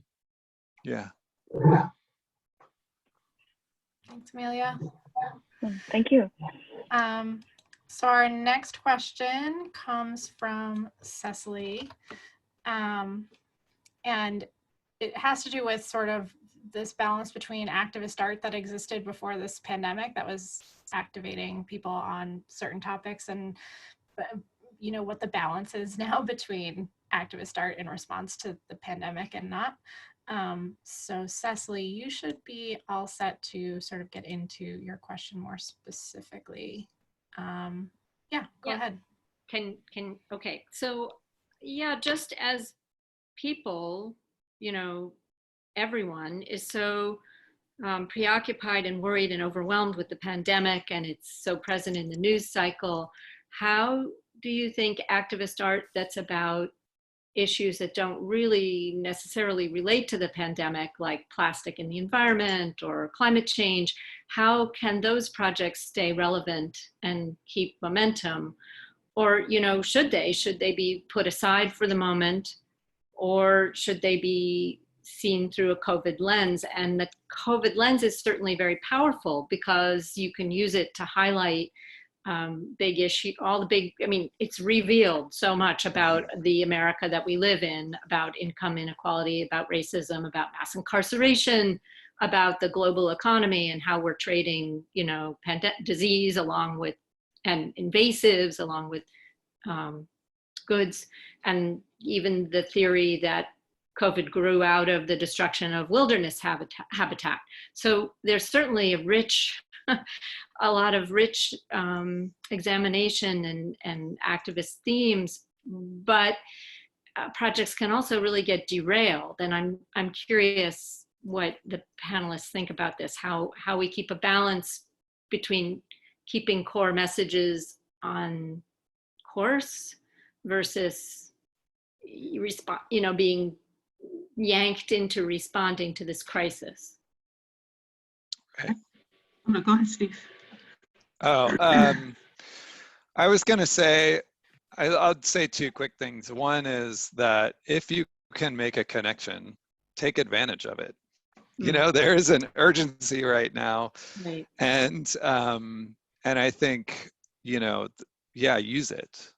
[SPEAKER 2] Yeah.
[SPEAKER 3] Thanks, Amelia.
[SPEAKER 7] Thank you.
[SPEAKER 3] So our next question comes from Cecily. And it has to do with sort of this balance between activist art that existed before this pandemic that was activating people on certain topics, and you know, what the balance is now between activist art in response to the pandemic and not. So Cecily, you should be all set to sort of get into your question more specifically. Yeah, go ahead.
[SPEAKER 8] Okay, so yeah, just as people, you know, everyone is so preoccupied and worried and overwhelmed with the pandemic, and it's so present in the news cycle. How do you think activist art that's about issues that don't really necessarily relate to the pandemic, like plastic in the environment or climate change, how can those projects stay relevant and keep momentum? Or, you know, should they be put aside for the moment, or should they be seen through a COVID lens? And the COVID lens is certainly very powerful because you can use it to highlight big issue, all the big, I mean, it's revealed so much about the America that we live in, about income inequality, about racism, about mass incarceration, about the global economy and how we're trading, you know, disease along with, and invasives along with goods, and even the theory that COVID grew out of the destruction of wilderness habitat. So there's certainly a lot of rich examination and activist themes, but projects can also really get derailed. And I'm curious what the panelists think about this, how we keep a balance between keeping core messages on course versus being yanked into responding to this crisis.
[SPEAKER 2] Okay.
[SPEAKER 4] No, go ahead, Steve.
[SPEAKER 2] Oh, I was going to say, I'll say two quick things. One is that if you can make a connection, take advantage of it. You know, there is an urgency right now,
[SPEAKER 8] right.
[SPEAKER 2] And I think, you know, yeah, use it.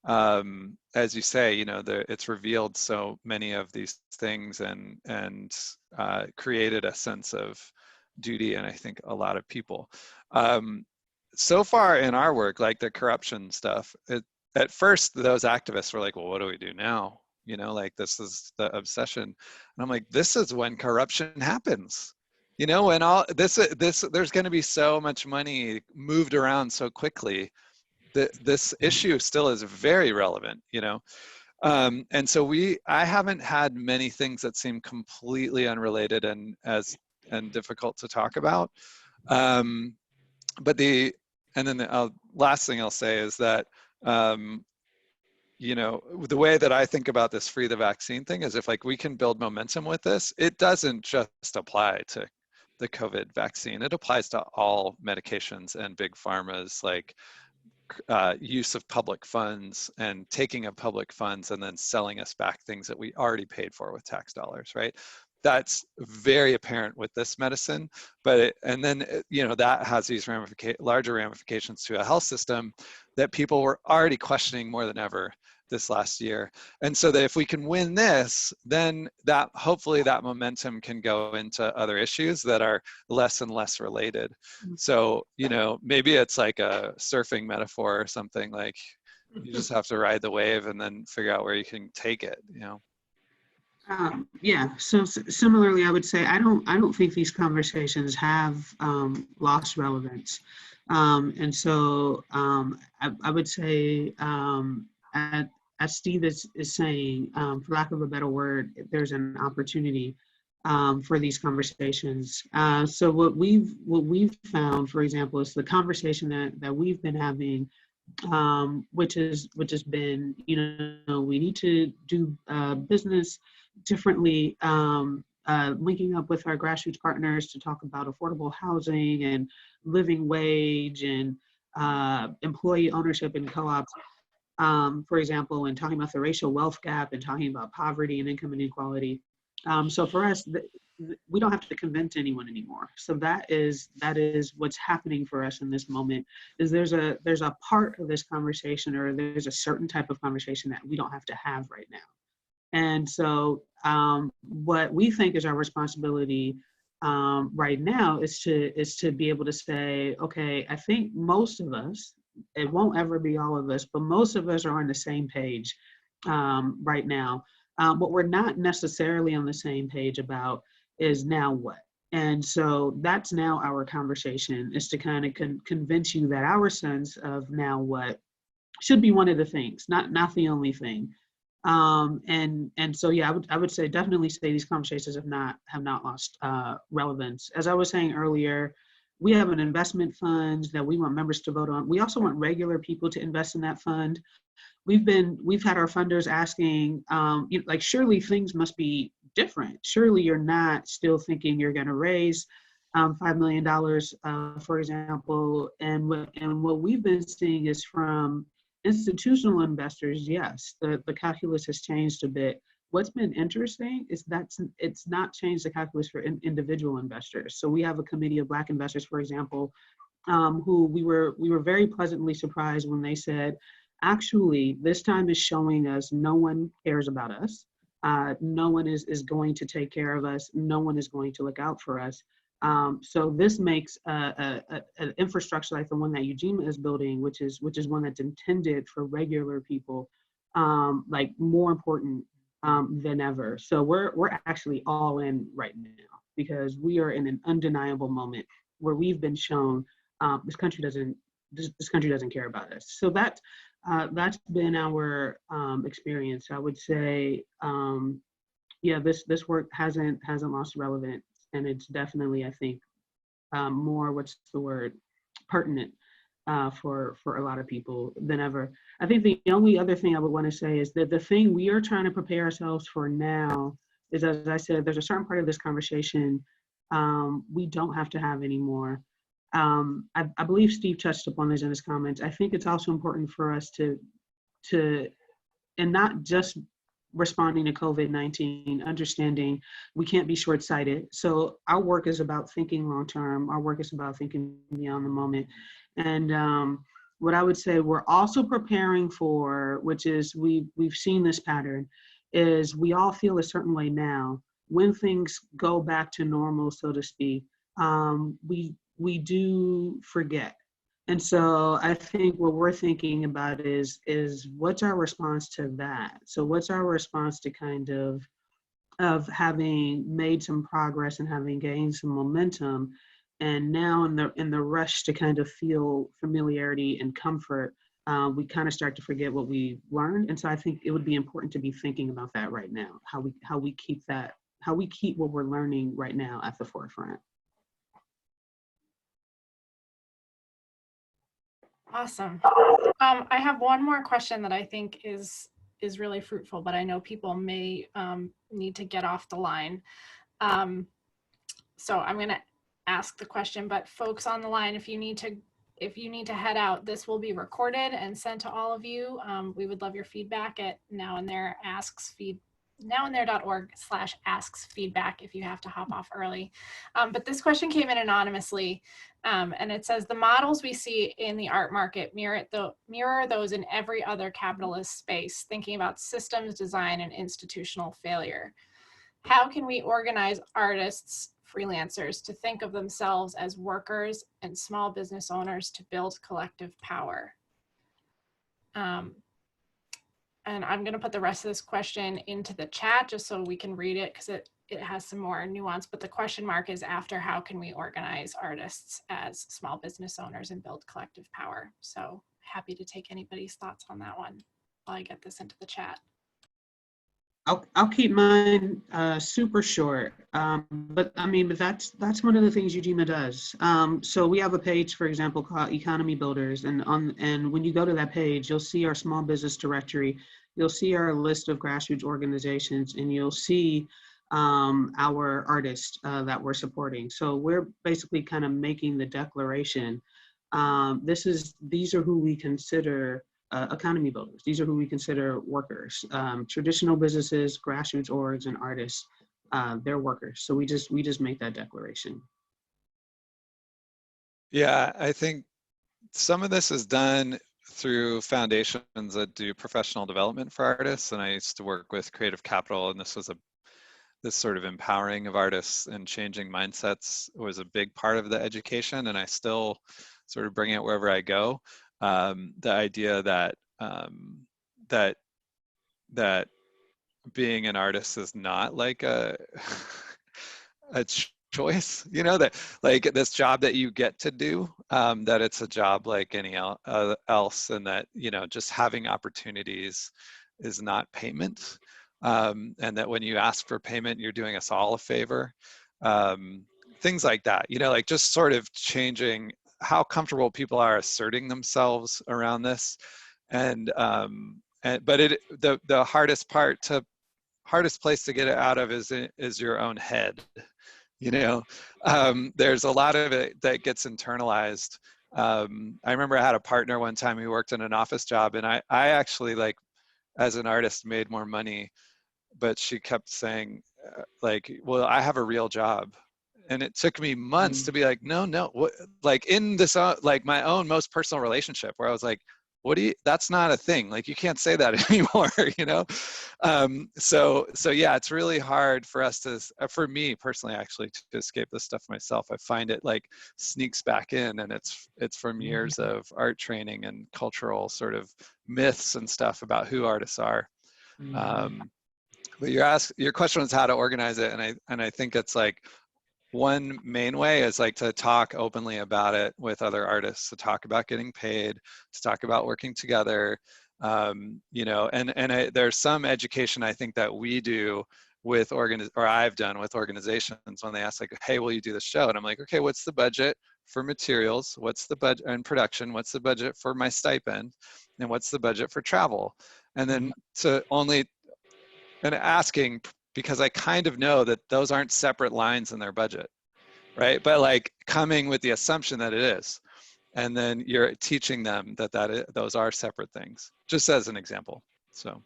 [SPEAKER 2] As you say, you know, it's revealed so many of these things and created a sense of duty, and I think a lot of people. So far in our work, like the corruption stuff, at first those activists were like, well, what do we do now? You know, like this is the obsession. And I'm like, this is when corruption happens. You know, when all this there's going to be so much money moved around so quickly that this issue still is very relevant, you know. And so I haven't had many things that seem completely unrelated and difficult to talk about. But the last thing I'll say is that, you know, the way that I think about this free the vaccine thing is if like we can build momentum with this, it doesn't just apply to the COVID vaccine. It applies to all medications and big pharma's like use of public funds and taking of public funds and then selling us back things that we already paid for with tax dollars, right? That's very apparent with this medicine, but you know, that has these larger ramifications to a health system that people were already questioning more than ever this last year. And so that if we can win this, then that hopefully that momentum can go into other issues that are less and less related. So, you know, maybe it's like a surfing metaphor or something, like you just have to ride the wave and then figure out where you can take it, you know?
[SPEAKER 4] Yeah, so similarly, I would say I don't think these conversations have lost relevance. And so I would say, as Steve is saying, for lack of a better word, there's an opportunity for these conversations. So what we've found, for example, is the conversation that we've been having which has been, we need to do business differently, linking up with our grassroots partners to talk about affordable housing and living wage and employee ownership in co-ops, for example, and talking about the racial wealth gap and talking about poverty and income inequality. So for us, we don't have to convince anyone anymore. So that is what's happening for us in this moment. Is there's a part of this conversation, or there's a certain type of conversation that we don't have to have right now. And so what we think is our responsibility right now is to be able to say, okay, I think most of us, it won't ever be all of us, but most of us are on the same page right now. What we're not necessarily on the same page about is now what. And so that's now our conversation, is to kind of convince you that our sense of now what should be one of the things, not the only thing. And so, yeah, I would say, definitely say these conversations have not lost relevance. As I was saying earlier, we have an investment fund that we want members to vote on. We also want regular people to invest in that fund. We've had our funders asking, like, surely things must be different. Surely you're not still thinking you're going to raise $5 million, for example. And what we've been seeing is from institutional investors, yes, the calculus has changed a bit. What's been interesting is it's not changed the calculus for individual investors. So we have a committee of Black investors, for example, who we were very pleasantly surprised when they said, actually, this time is showing us no one cares about us. No one is going to take care of us. No one is going to look out for us. So this makes an infrastructure like the one that Ujima is building, which is one that's intended for regular people, like more important than ever. So we're actually all in right now, because we are in an undeniable moment where we've been shown this country doesn't care about us. So that's been our experience. I would say, yeah, this work hasn't lost relevance, and it's definitely, I think, more, pertinent for a lot of people than ever. I think the only other thing I would want to say is that the thing we are trying to prepare ourselves for now is, as I said, there's a certain part of this conversation we don't have to have anymore. I believe Steve touched upon this in his comments. I think it's also important for us to and not just responding to COVID-19, understanding we can't be short-sighted. So our work is about thinking long-term. Our work is about thinking beyond the moment. And what I would say we're also preparing for, which is we've seen this pattern, is we all feel a certain way now. When things go back to normal, so to speak, we do forget. And so I think what we're thinking about is what's our response to that? So what's our response to kind of having made some progress and having gained some momentum, and now in the rush to kind of feel familiarity and comfort, we kind of start to forget what we learned. And so I think it would be important to be thinking about that right now, how we keep what we're learning right now at the forefront.
[SPEAKER 3] Awesome. I have one more question that I think is really fruitful, but I know people may need to get off the line. So I'm going to ask the question, but folks on the line, if you need to head out, this will be recorded and sent to all of you. We would love your feedback at nowandthere.org/asks-feedback if you have to hop off early. But this question came in anonymously, and it says, the models we see in the art market mirror those in every other capitalist space, thinking about systems design and institutional failure. How can we organize artists, freelancers, to think of themselves as workers and small business owners to build collective power? And I'm going to put the rest of this question into the chat just so we can read it, because it has some more nuance. But the question mark is after, how can we organize artists as small business owners and build collective power? So happy to take anybody's thoughts on that one while I get this into the chat.
[SPEAKER 4] I'll keep mine super short, but that's one of the things Ujima does. So we have a page, for example, called Economy Builders, and when you go to that page, you'll see our small business directory, you'll see our list of grassroots organizations, and you'll see our artists that we're supporting. So we're basically kind of making the declaration. These are who we consider economy builders. These are who we consider workers. Traditional businesses, grassroots orgs, and artists, they're workers. So we just make that declaration.
[SPEAKER 2] Yeah, I think some of this is done through foundations that do professional development for artists. And I used to work with Creative Capital, and this sort of empowering of artists and changing mindsets was a big part of the education. And I still sort of bring it wherever I go. The idea that that being an artist is not like a choice, you know, that like this job that you get to do, that it's a job like any else, and that, you know, just having opportunities is not payment, and that when you ask for payment, you're doing us all a favor. Things like that, you know, like just sort of changing how comfortable people are asserting themselves around this. And but the hardest place to get it out of is your own head, you know. There's a lot of it that gets internalized. I remember I had a partner one time who worked in an office job, and I actually, like, as an artist, made more money, but she kept saying like, well, I have a real job. And it took me months to be like, no, what, like in this, like my own most personal relationship, where I was like, that's not a thing. Like, you can't say that anymore, you know? So yeah, it's really hard for us for me personally, actually, to escape this stuff myself. I find it like sneaks back in, and it's from years of art training and cultural sort of myths and stuff about who artists are. But your question was how to organize it. And I think it's like, one main way is like to talk openly about it with other artists, to talk about getting paid, to talk about working together, you know, and there's some education I think that we do with I've done with organizations when they ask like, hey, will you do the show? And I'm like, okay, what's the budget for materials? What's the budget and production? What's the budget for my stipend? And what's the budget for travel? And then asking, because I kind of know that those aren't separate lines in their budget, right? But like coming with the assumption that it is, and then you're teaching them those are separate things, just as an example. So.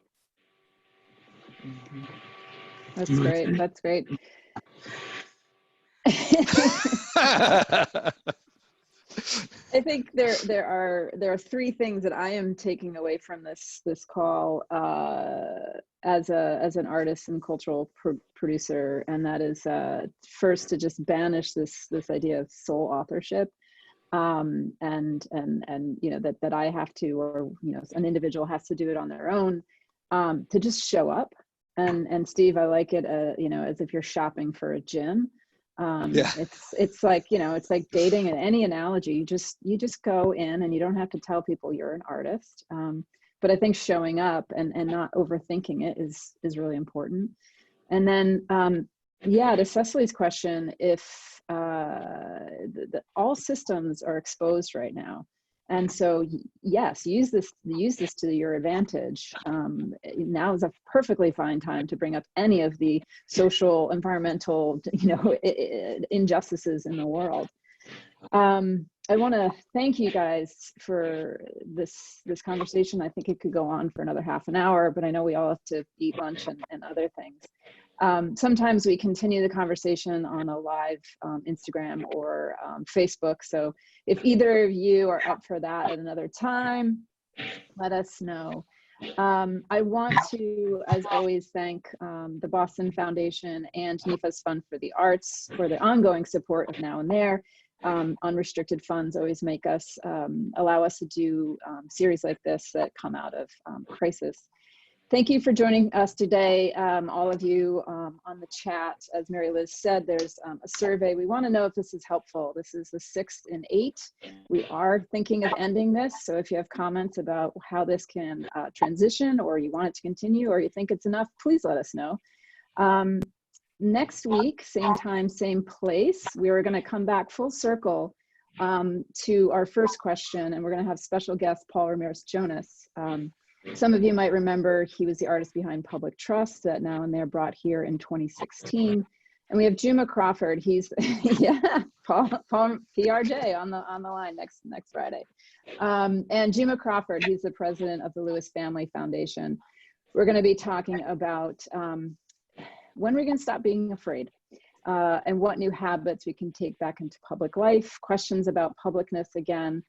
[SPEAKER 1] That's great. That's great. I think there are three things that I am taking away from this call as an artist and cultural producer, and that is first, to just banish this idea of sole authorship, and you know, that I have to, or you know, an individual has to do it on their own, to just show up. And Steve, I like it, you know, as if you're shopping for a gym.
[SPEAKER 2] Yeah.
[SPEAKER 1] It's like, you know, it's like dating. In any analogy, you just go in, and you don't have to tell people you're an artist. But I think showing up and not overthinking it is really important. And then, yeah, to Cecily's question, if all systems are exposed right now, and so yes, use this to your advantage. Now is a perfectly fine time to bring up any of the social, environmental, you know, injustices in the world. I want to thank you guys for this conversation. I think it could go on for another half an hour, but I know we all have to eat lunch and other things. Sometimes we continue the conversation on a live Instagram or Facebook. So if either of you are up for that at another time, let us know. I want to, as always, thank the Boston Foundation and NIFA's Fund for the Arts for the ongoing support of Now and There. Unrestricted funds always make us, allow us to do series like this that come out of crisis. Thank you for joining us today, all of you on the chat. As Mary Liz said, there's a survey. We want to know if this is helpful. This is the 6th in 8. We are thinking of ending this, so if you have comments about how this can transition, or you want it to continue, or you think it's enough, please let us know. Next week, same time, same place, we are going to come back full circle to our first question, and we're going to have special guest Paul Ramirez-Jonas. Some of you might remember he was the artist behind Public Trust that Now and There brought here in 2016. And we have Juma Crawford. He's yeah, Paul PRJ on the line next Friday. And Juma Crawford, he's the president of the Lewis Family Foundation. We're going to be talking about when we're going to stop being afraid, and what new habits we can take back into public life. Questions about publicness again.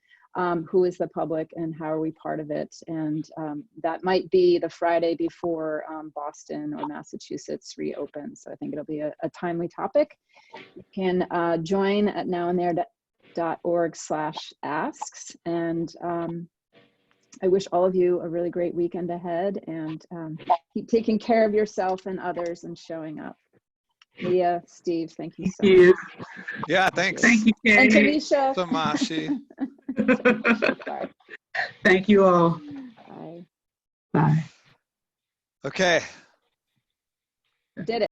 [SPEAKER 1] Who is the public and how are we part of it? And that might be the Friday before Boston or Massachusetts reopen. So I think it'll be a timely topic. You can join at nowandthere.org/asks. And I wish all of you a really great weekend ahead, and keep taking care of yourself and others and showing up. Nia, Steve, thank you so much.
[SPEAKER 2] Yeah, thanks.
[SPEAKER 4] Thank you, Kate.
[SPEAKER 1] And Tanisha.
[SPEAKER 2] Tamashi.
[SPEAKER 1] Sorry.
[SPEAKER 4] Thank you all.
[SPEAKER 1] Bye.
[SPEAKER 4] Bye.
[SPEAKER 2] Okay.
[SPEAKER 1] Did it.